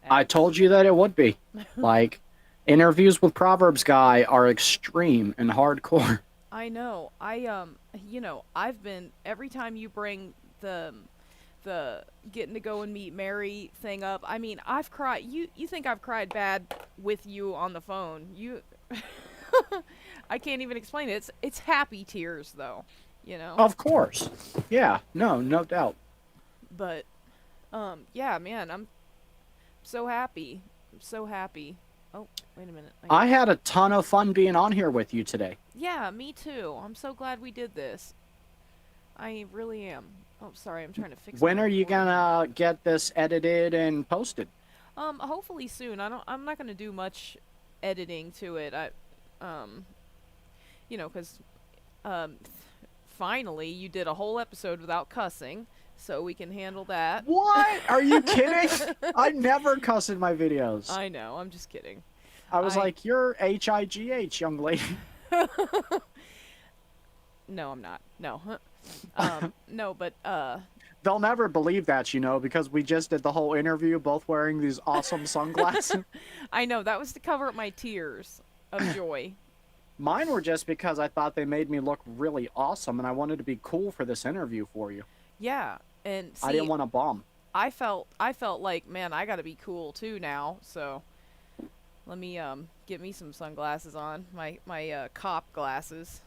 I told you that it would be. Like, interviews with Proverbs Guy are extreme and hardcore. I know. I've been, every time you bring the getting to go and meet Mary thing up, I mean, I've cried. You think I've cried bad with you on the phone. I can't even explain it. It's happy tears, though. you know. Of course. Yeah, no doubt. But yeah, man, I'm so happy. I'm so happy. Oh, wait a minute. I had a ton of fun being on here with you today. Yeah, me too. I'm so glad we did this. I really am. Oh, sorry, I'm trying to fix When my are you recording. gonna get this edited and posted? Hopefully soon. I'm not gonna do much editing to it. Um, you know, 'cause um, finally you did a whole episode without cussing, so we can handle that. What? Are you kidding? I never cuss in my videos. I know. I'm just kidding. I was I like, you're HIGH, young lady. No, I'm not. No. No, but They'll never believe that, because we just did the whole interview both wearing these awesome sunglasses. I know that was to cover up my tears of joy. Mine were just because I thought they made me look really awesome, and I wanted to be cool for this interview for you. Yeah, and see, I didn't want to bomb. I felt like, man, I gotta be cool too now. So let me get me some sunglasses on, my cop glasses.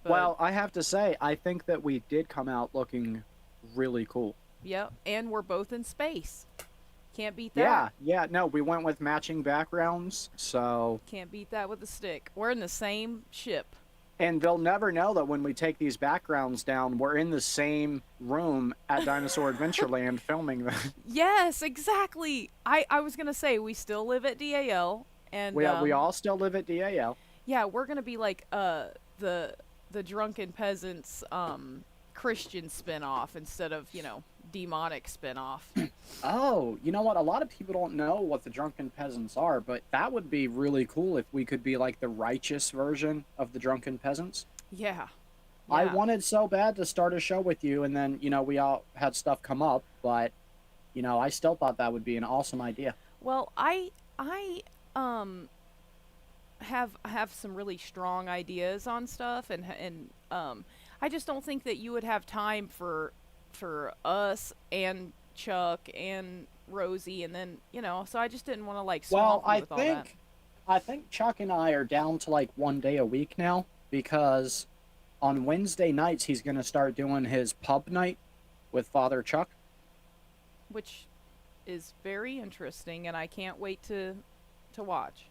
But, Well, I have to say, I think that we did come out looking really cool. yep, and we're both in space. Can't beat that. Yeah, no, we went with matching backgrounds, so... Can't beat that with a stick. We're in the same ship. And they'll never know that when we take these backgrounds down, we're in the same room at Dinosaur Adventureland filming them. Yes, exactly. I was gonna say we still live at DAL, and We all still live at DAL. yeah, we're gonna be like the drunken peasants Christian spin-off instead of, demonic spin-off. Oh, you know what? A lot of people don't know what the Drunken Peasants are, but that would be really cool if we could be like the righteous version of the Drunken Peasants. Yeah. I Yeah. wanted so bad to start a show with you, and then, we all had stuff come up, but, I still thought that would be an awesome idea. Well, I have some really strong ideas on stuff, and I just don't think that you would have time for us and Chuck and Rosie, and then, so I just didn't want to like Well, swamp you with all that. I think Chuck and I are down to like 1 day a week now, because on Wednesday nights he's going to start doing his pub night with Father Chuck. Which is very interesting, and I can't wait to watch.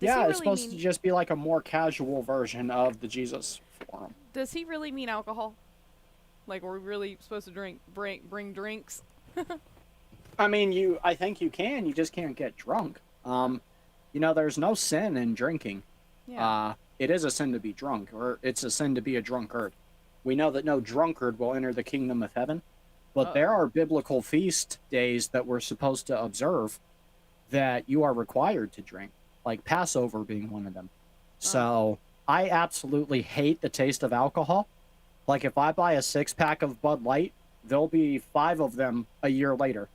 Does he Yeah, it's really supposed to mean just be like a more casual version of the Jesus Forum. Does he really mean alcohol? Like, are we really supposed to bring drinks? I mean, I think you can, you just can't get drunk. There's no sin in drinking. Yeah. It is a sin to be drunk, or it's a sin to be a drunkard. We know that no drunkard will enter the kingdom of heaven, but there are biblical feast days that we're supposed to observe that you are required to drink, like Passover being one of them. So I absolutely hate the taste of alcohol. Like, if I buy a 6-pack of Bud Light, there'll be 5 of them a year later.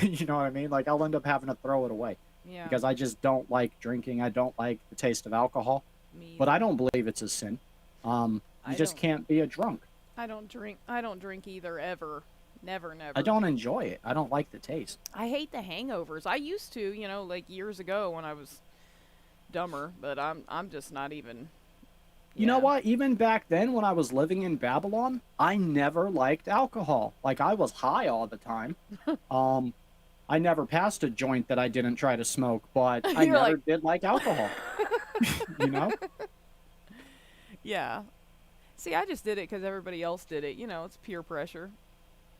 You know what I mean? Like, I'll end up having to throw it away. Yeah. Because I just don't like drinking. I don't like the taste of alcohol. Me But I either. don't believe it's a sin. You just can't be a drunk. I don't drink either, ever. Never. I don't enjoy it. I don't like the taste. I hate the hangovers. I used to, like years ago when I was dumber, but I'm just not even. You know what? Even back then when I was living in Babylon, I never liked alcohol. Like, I was high all the time. I never passed a joint that I didn't try to smoke, but I never did like alcohol. You know? Yeah. See, I just did it because everybody else did it. It's peer pressure.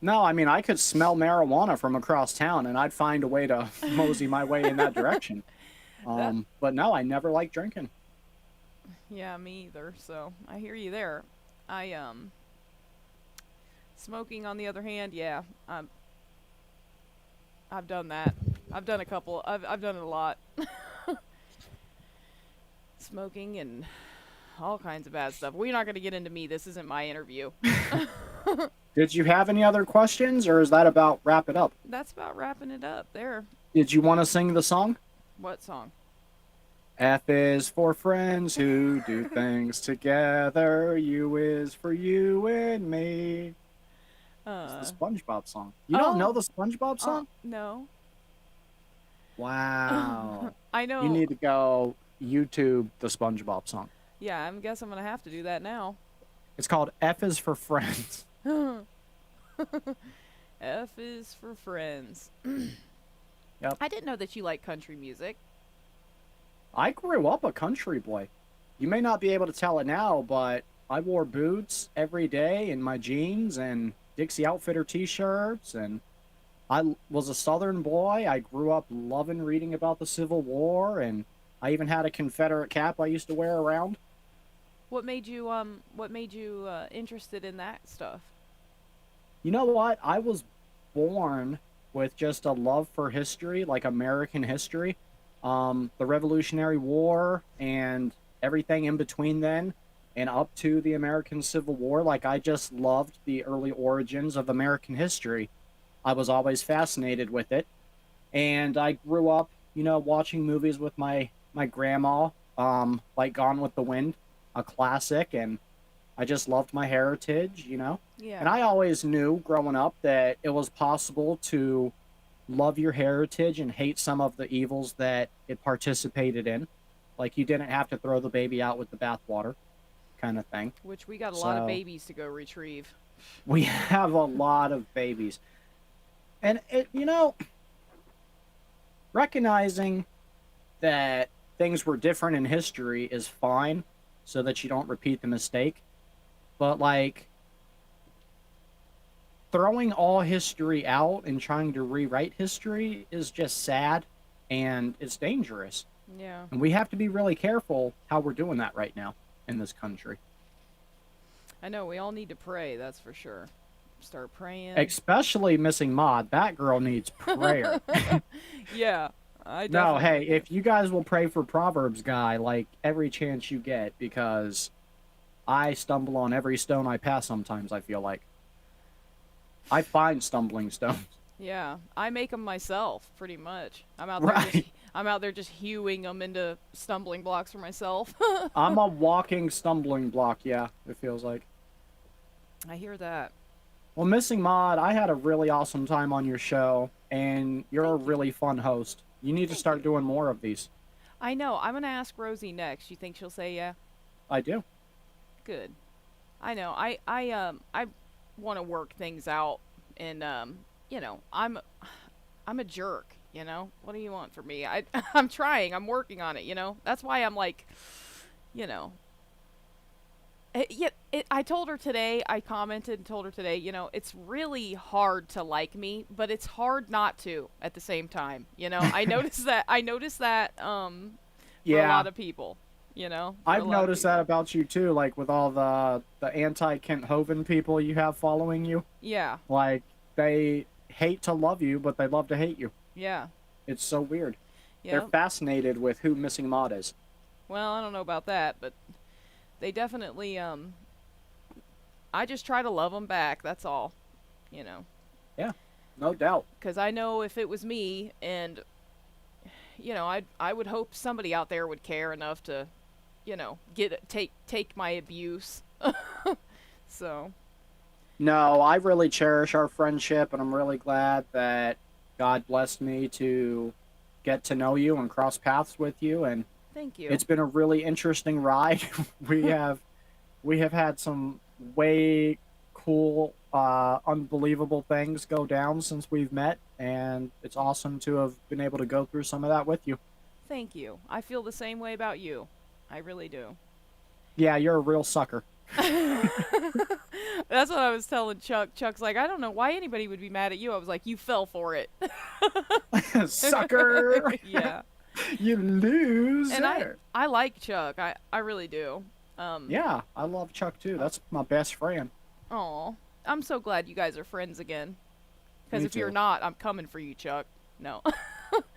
No, I mean, I could smell marijuana from across town, and I'd find a way to mosey my way in that direction. But no, I never liked drinking. Yeah, me either. So I hear you there. Smoking, on the other hand, yeah, I've done that. I've done a couple. I've done it a lot. Smoking and all kinds of bad stuff. We're not going to get into me. This isn't my interview. Did you have any other questions, or is that about wrap it up? That's about wrapping it up there. Did you want to sing the song? What song? F is for friends who do things together. U is for you and me. It's the SpongeBob song. You don't know the SpongeBob song? No. Wow. I know. You need to go YouTube the SpongeBob song. Yeah, I guess I'm going to have to do that now. It's called F is for Friends. F is for Friends. Yep. I didn't know that you like country music. I grew up a country boy. You may not be able to tell it now, but I wore boots every day and my jeans and Dixie Outfitter t-shirts, and was a Southern boy. I grew up loving reading about the Civil War, and I even had a Confederate cap I used to wear around. What made you interested in that stuff? You know what? I was born with just a love for history, like American history, the Revolutionary War, and everything in between then and up to the American Civil War. Like, I just loved the early origins of American history. I was always fascinated with it. And I grew up, watching movies with my grandma, like Gone with the Wind, a classic, and I just loved my heritage. Yeah. And I always knew growing up that it was possible to love your heritage and hate some of the evils that it participated in. Like, you didn't have to throw the baby out with the bathwater, kind of thing. Which we got a lot of babies to go retrieve. We have a lot of babies. And recognizing that things were different in history is fine so that you don't repeat the mistake. But, like, throwing all history out and trying to rewrite history is just sad, and it's dangerous. Yeah. And we have to be really careful how we're doing that right now in this country. I know, we all need to pray, that's for sure. Start praying. Especially MissingMod. That girl needs prayer. Yeah. I No, hey, definitely- if you guys will pray for Proverbs Guy, like, every chance you get, because I stumble on every stone I pass sometimes, I feel like. I find stumbling stones. Yeah, I make them myself, pretty much. I'm out there just hewing them into stumbling blocks for myself. I'm a walking stumbling block, yeah, it feels like. I hear that. Well, MissingMod, I had a really awesome time on your show, and you're a really fun host. You need to start doing more of these. I know. I'm gonna ask Rosie next. You think she'll say yeah? I do. Good. I know. I want to work things out, and I'm a jerk. What do you want from me? I'm trying. I'm working on it. That's why I'm like, I told her today, I commented and told her today, it's really hard to like me, but it's hard not to at the same time. I noticed that for a lot of people, I've noticed that about you too, like with all the anti-Kent Hovind people you have following you. Yeah. Like, they hate to love you, but they love to hate you. Yeah. It's so weird. Yeah. They're fascinated with who MissingMod is. Well, I don't know about that, but they definitely, I just try to love them back, that's all, Yeah, no doubt. Because I know if it was me, and, I would hope somebody out there would care enough to, take my abuse. So. No, I really cherish our friendship, and I'm really glad that God blessed me to get to know you and cross paths with you, and Thank you. it's been a really interesting ride. we have had some way cool, unbelievable things go down since we've met, and it's awesome to have been able to go through some of that with you. Thank you. I feel the same way about you. I really do. Yeah, you're a real sucker. That's what I was telling Chuck. Chuck's like, I don't know why anybody would be mad at you. I was like, you fell for it. Sucker! Yeah. You loser! And I like Chuck. I really do. Yeah, I love Chuck too. That's my best friend. Aw. I'm so glad you guys are friends again. Because Me if you're too. not, I'm coming for you, Chuck. No.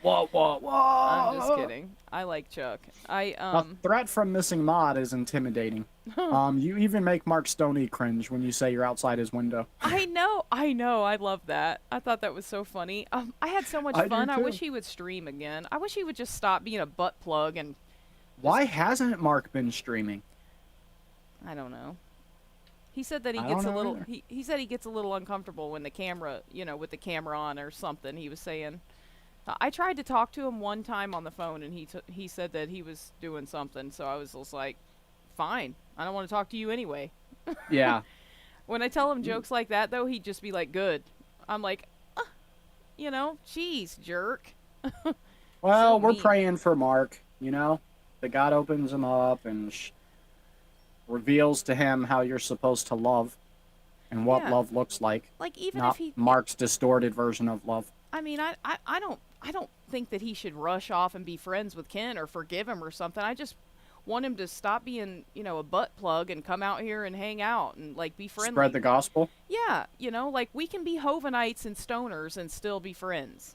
Whoa, whoa, whoa! I'm just kidding. I like Chuck. A threat from MissingMod is intimidating. You even make Mark Stoney cringe when you say you're outside his window. I know. I love that. I thought that was so funny. I had so much I do fun. I too. wish he would stream again. I wish he would just stop being a butt plug and Why hasn't Mark been streaming? I don't know. He said that he I gets don't a know little. either. He said he gets a little uncomfortable when the camera, with the camera on or something. He was saying. I tried to talk to him one time on the phone, and he said that he was doing something. So I was just like, fine. I don't want to talk to you anyway. Yeah. When I tell him jokes like that, though, he'd just be like, good. I'm like, jeez, jerk. So Well, we're mean. praying for Mark, that God opens him up and reveals to him how you're supposed to love and what Yeah. love looks like, Like, even if not he, Mark's distorted version of love. I mean, I don't think that he should rush off and be friends with Ken or forgive him or something. I just want him to stop being, a butt plug and come out here and hang out and like be Spread friendly. the gospel. Yeah, like we can be Hovenites and stoners and still be friends.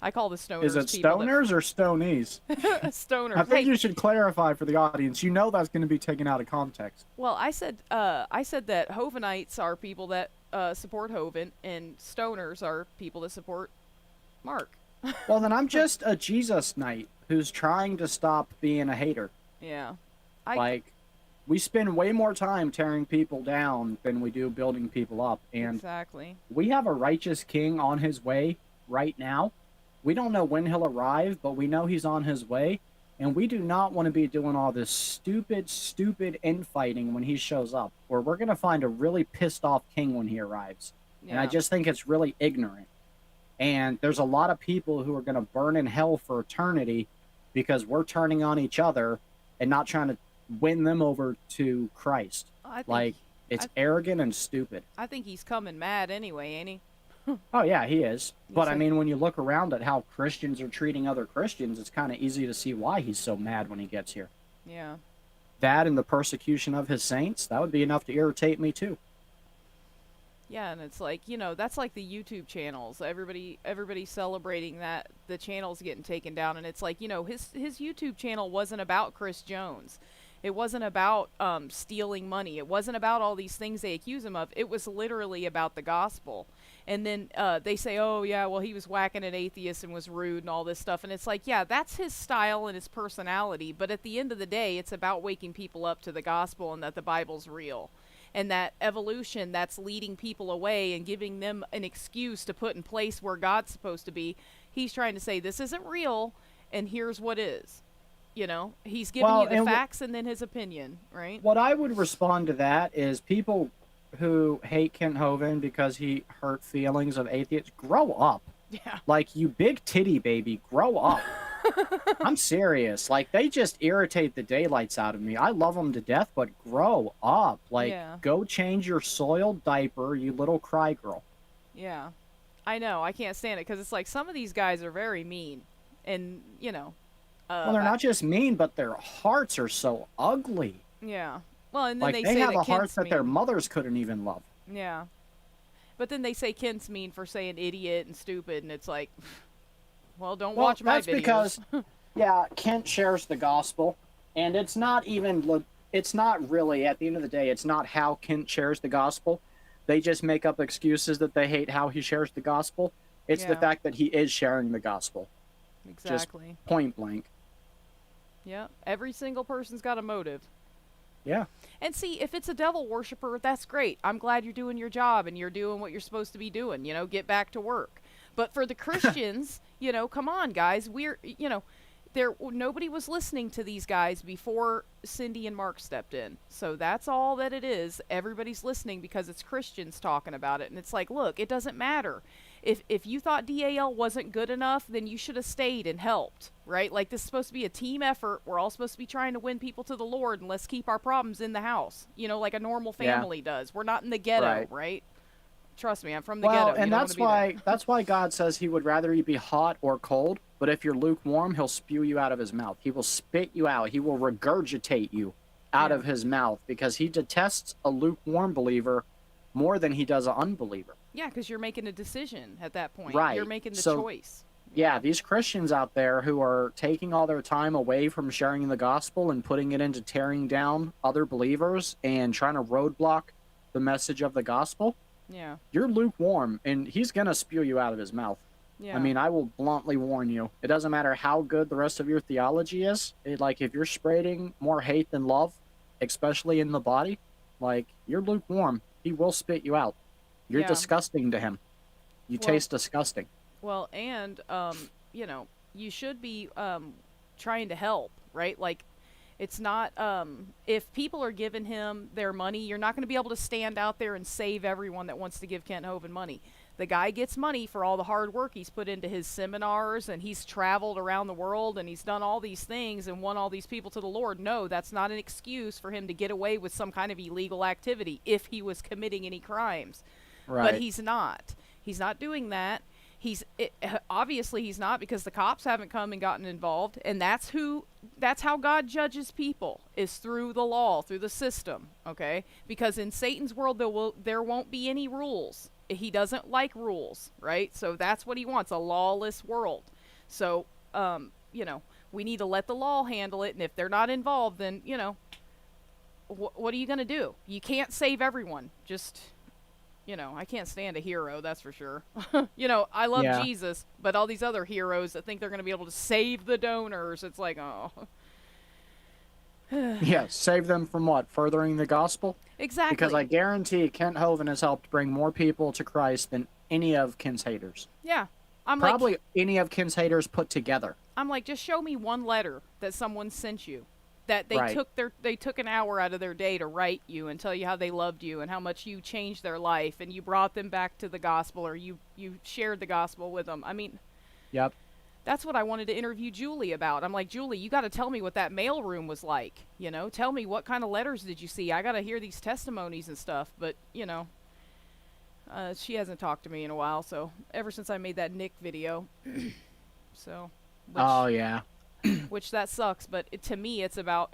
I call the stoners Is it people stoners or stonies? that stoners. I think Hey, you should clarify for the audience. You know that's going to be taken out of context. well, I said that Hovenites are people that support Hovind and stoners are people that support Mark. Well, then I'm just a Jesus knight who's trying to stop being a hater. Yeah. Like, we spend way more time tearing people down than we do building people up. And Exactly. we have a righteous king on his way right now. We don't know when he'll arrive, but we know he's on his way. And we do not want to be doing all this stupid infighting when he shows up. Or we're going to find a really pissed off king when he arrives. Yeah. And I just think it's really ignorant. And there's a lot of people who are going to burn in hell for eternity because we're turning on each other and not trying to win them over to Christ. It's arrogant and stupid. I think he's coming mad anyway, ain't he? Oh, yeah, he is. But, I like- mean, when you look around at how Christians are treating other Christians, it's kind of easy to see why he's so mad when he gets here. Yeah. That and the persecution of his saints, that would be enough to irritate me, too. Yeah, and it's like, that's like the YouTube channels. Everybody's celebrating that the channel's getting taken down, and it's like, his YouTube channel wasn't about Chris Jones. It wasn't about stealing money. It wasn't about all these things they accuse him of. It was literally about the gospel. And then they say, oh, yeah, well, he was whacking at atheists and was rude and all this stuff. And it's like, yeah, that's his style and his personality. But at the end of the day, it's about waking people up to the gospel and that the Bible's real. And that evolution that's leading people away and giving them an excuse to put in place where God's supposed to be. He's trying to say, this isn't real, and here's what is. He's giving you the facts and then his opinion, right? What I would respond to that is people who hate Kent Hovind because he hurt feelings of atheists, grow up. Yeah. Like, you big titty baby, grow up. I'm serious. Like, they just irritate the daylights out of me. I love them to death, but grow up. Like, go change your soiled diaper, you little cry girl. Yeah. I know. I can't stand it because it's like some of these guys are very mean. And, well, they're not just mean, but their hearts are so ugly. Yeah. Well, and then like, they they say have that a heart Kent's that mean. their mothers couldn't even love. Yeah. But then they say Kent's mean for saying idiot and stupid, and it's like, well, don't watch my videos. That's because, yeah, Kent shares the gospel, and it's not really, at the end of the day, it's not how Kent shares the gospel. They just make up excuses that they hate how he shares the gospel. It's the fact that he is sharing the gospel. Exactly. Just point blank. Yeah. Every single person's got a motive. Yeah. And see, if it's a devil worshiper, that's great. I'm glad you're doing your job and you're doing what you're supposed to be doing. Get back to work. But for the Christians, come on, guys. Nobody was listening to these guys before Cindy and Mark stepped in. So that's all that it is. Everybody's listening because it's Christians talking about it. And it's like, look, it doesn't matter. If you thought DAL wasn't good enough, then you should have stayed and helped, right? Like, this is supposed to be a team effort. We're all supposed to be trying to win people to the Lord, and let's keep our problems in the house, like a normal family does. We're not in the ghetto, right? Trust me, I'm from the ghetto. And that's why God says he would rather you be hot or cold, but if you're lukewarm, he'll spew you out of his mouth. He will spit you out. He will regurgitate you out of his mouth because he detests a lukewarm believer more than he does an unbeliever. Yeah, because you're making a decision at that point. Right. You're making the choice. Yeah, these Christians out there who are taking all their time away from sharing the gospel and putting it into tearing down other believers and trying to roadblock the message of the gospel, yeah, you're lukewarm, and he's going to spew you out of his mouth. Yeah. I mean, I will bluntly warn you. It doesn't matter how good the rest of your theology is. If you're spreading more hate than love, especially in the body, you're lukewarm. He will spit you out. You're disgusting to him. You taste disgusting. Well, and, you should be trying to help, right? Like, It's not, if people are giving him their money, you're not going to be able to stand out there and save everyone that wants to give Kent Hovind money. The guy gets money for all the hard work he's put into his seminars, and he's traveled around the world, and he's done all these things and won all these people to the Lord. No, that's not an excuse for him to get away with some kind of illegal activity if he was committing any crimes. Right. But he's not. He's not doing that. Obviously he's not, because the cops haven't come and gotten involved, and that's how God judges people, is through the law, through the system, okay? Because in Satan's world there won't be any rules. He doesn't like rules, right? So that's what he wants, a lawless world. So, you know, we need to let the law handle it, and if they're not involved, then, you know, what are you going to do? You can't save everyone. Just, you know, I can't stand a hero, that's for sure. You know, I love Jesus, but all these other heroes that think they're going to be able to save the donors, it's like, oh. Yeah, save them from what? Furthering the gospel? Exactly. Because I guarantee Kent Hovind has helped bring more people to Christ than any of Kent's haters. Yeah. Probably any of Kent's haters put together. I'm like, just show me one letter that someone sent you, that they they took an hour out of their day to write you and tell you how they loved you and how much you changed their life and you brought them back to the gospel, or you shared the gospel with them. I mean, yep. That's what I wanted to interview Julie about. I'm like, Julie, you got to tell me what that mail room was like. You know, tell me what kind of letters did you see? I got to hear these testimonies and stuff. But, you know, she hasn't talked to me in a while. So ever since I made that Nick video. So. Oh, yeah. Which that sucks. But to me, it's about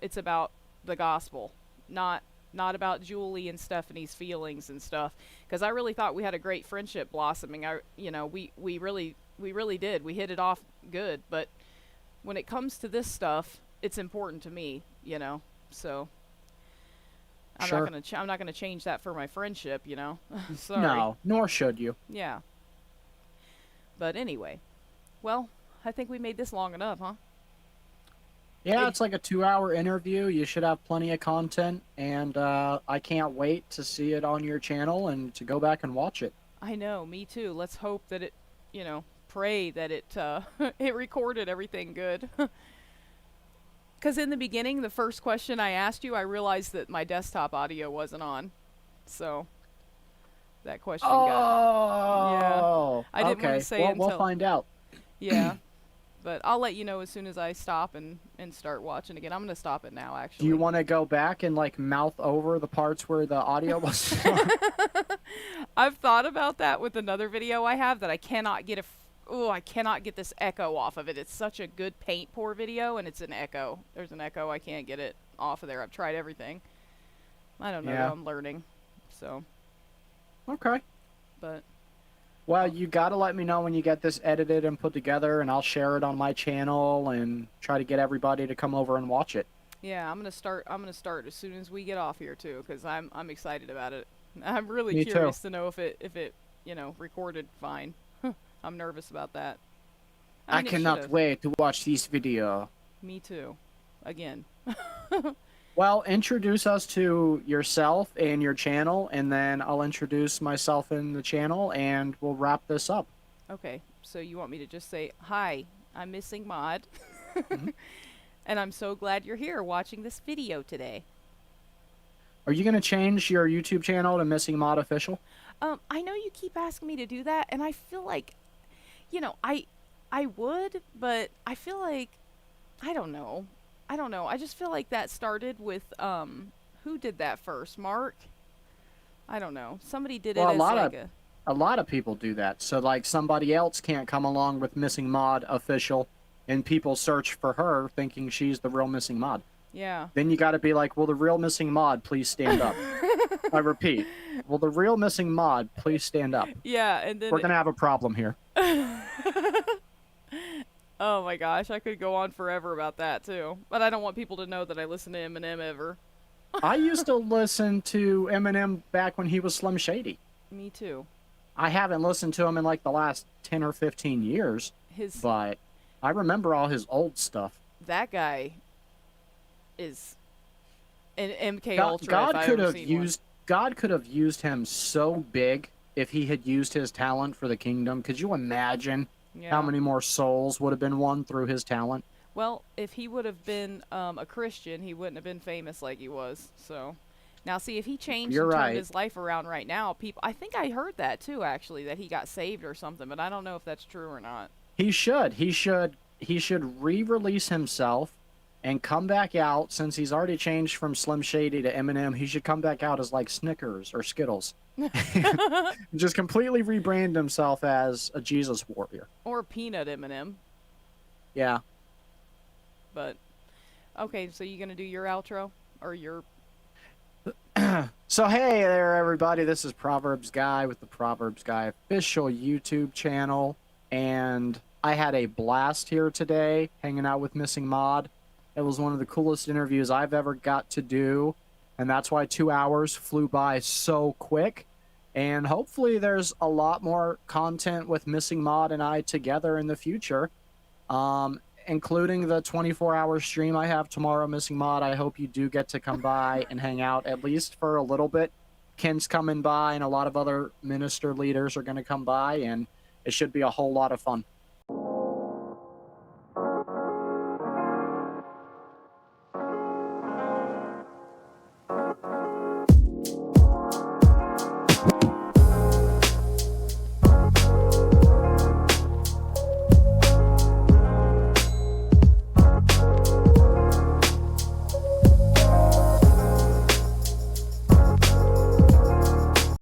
the gospel, not about Julie and Stephanie's feelings and stuff. Because I really thought we had a great friendship blossoming. We really did. We hit it off good, but when it comes to this stuff, it's important to me, you know. So I'm not gonna change that for my friendship, you know. Sorry. No, nor should you. Yeah. But anyway, well, I think we made this long enough, huh? Yeah, it's like a 2-hour interview. You should have plenty of content, and I can't wait to see it on your channel and to go back and watch it. I know, me too. Let's hope that it, you know, pray that it it recorded everything good. Because in the beginning, the first question I asked you, I realized that my desktop audio wasn't on. So that question got... Yeah. I didn't want to say it until... We'll find out. Yeah. But I'll let you know as soon as I stop and start watching again. I'm going to stop it now, actually. Do you want to go back and, like, mouth over the parts where the audio was? I've thought about that with another video I have that I cannot get I cannot get this echo off of it. It's such a good paint pour video, and it's an echo. There's an echo. I can't get it off of there. I've tried everything. I don't know. Yeah. I'm learning. So. Okay. But. Well, you got to let me know when you get this edited and put together, and I'll share it on my channel and try to get everybody to come over and watch it. Yeah, I'm gonna start as soon as we get off here too, because I'm excited about it. I'm really curious to know if it you know, recorded fine. I'm nervous about that. I cannot wait to watch this video. Me too. Again. Well, introduce us to yourself and your channel, and then I'll introduce myself and the channel, and we'll wrap this up. Okay, so you want me to just say, hi, I'm MissingMod, and I'm so glad you're here watching this video today. Are you going to change your YouTube channel to MissingMod Official? I know you keep asking me to do that, and I feel like, you know, I would, but I feel like, I don't know. I just feel like that started with, who did that first? Mark? I don't know. Somebody did it as a lot of people do that. So, like, somebody else can't come along with MissingMod Official, and people search for her thinking she's the real MissingMod. Yeah. Then you got to be like, will the real MissingMod please stand up? I repeat, will the real MissingMod please stand up? Yeah, and then... We're going to have a problem here. Oh my gosh, I could go on forever about that too. But I don't want people to know that I listen to Eminem ever. I used to listen to Eminem back when he was Slim Shady. Me too. I haven't listened to him in like the last 10 or 15 years, but I remember all his old stuff. That guy is an MK Ultra. God could have used him so big if he had used his talent for the kingdom. Could you imagine how many more souls would have been won through his talent? Well, if he would have been a Christian, he wouldn't have been famous like he was. So, now see, if he changed You're and turned right. his life around right now, people, I think I heard that too, actually, that he got saved or something, but I don't know if that's true or not. He should. He should re-release himself and come back out. Since he's already changed from Slim Shady to Eminem, he should come back out as like Snickers or Skittles. Just completely rebrand himself as a Jesus warrior. Or Peanut Eminem. Yeah. But, okay, so you gonna do your outro? Or your... So hey there, everybody. This is Proverbs Guy with the Proverbs Guy official YouTube channel, and I had a blast here today hanging out with MissingMod. It was one of the coolest interviews I've ever got to do, and that's why 2 hours flew by so quick. And hopefully there's a lot more content with MissingMod and I together in the future, including the 24-hour stream I have tomorrow, MissingMod. I hope you do get to come by and hang out at least for a little bit. Ken's coming by, and a lot of other minister leaders are going to come by, and it should be a whole lot of fun.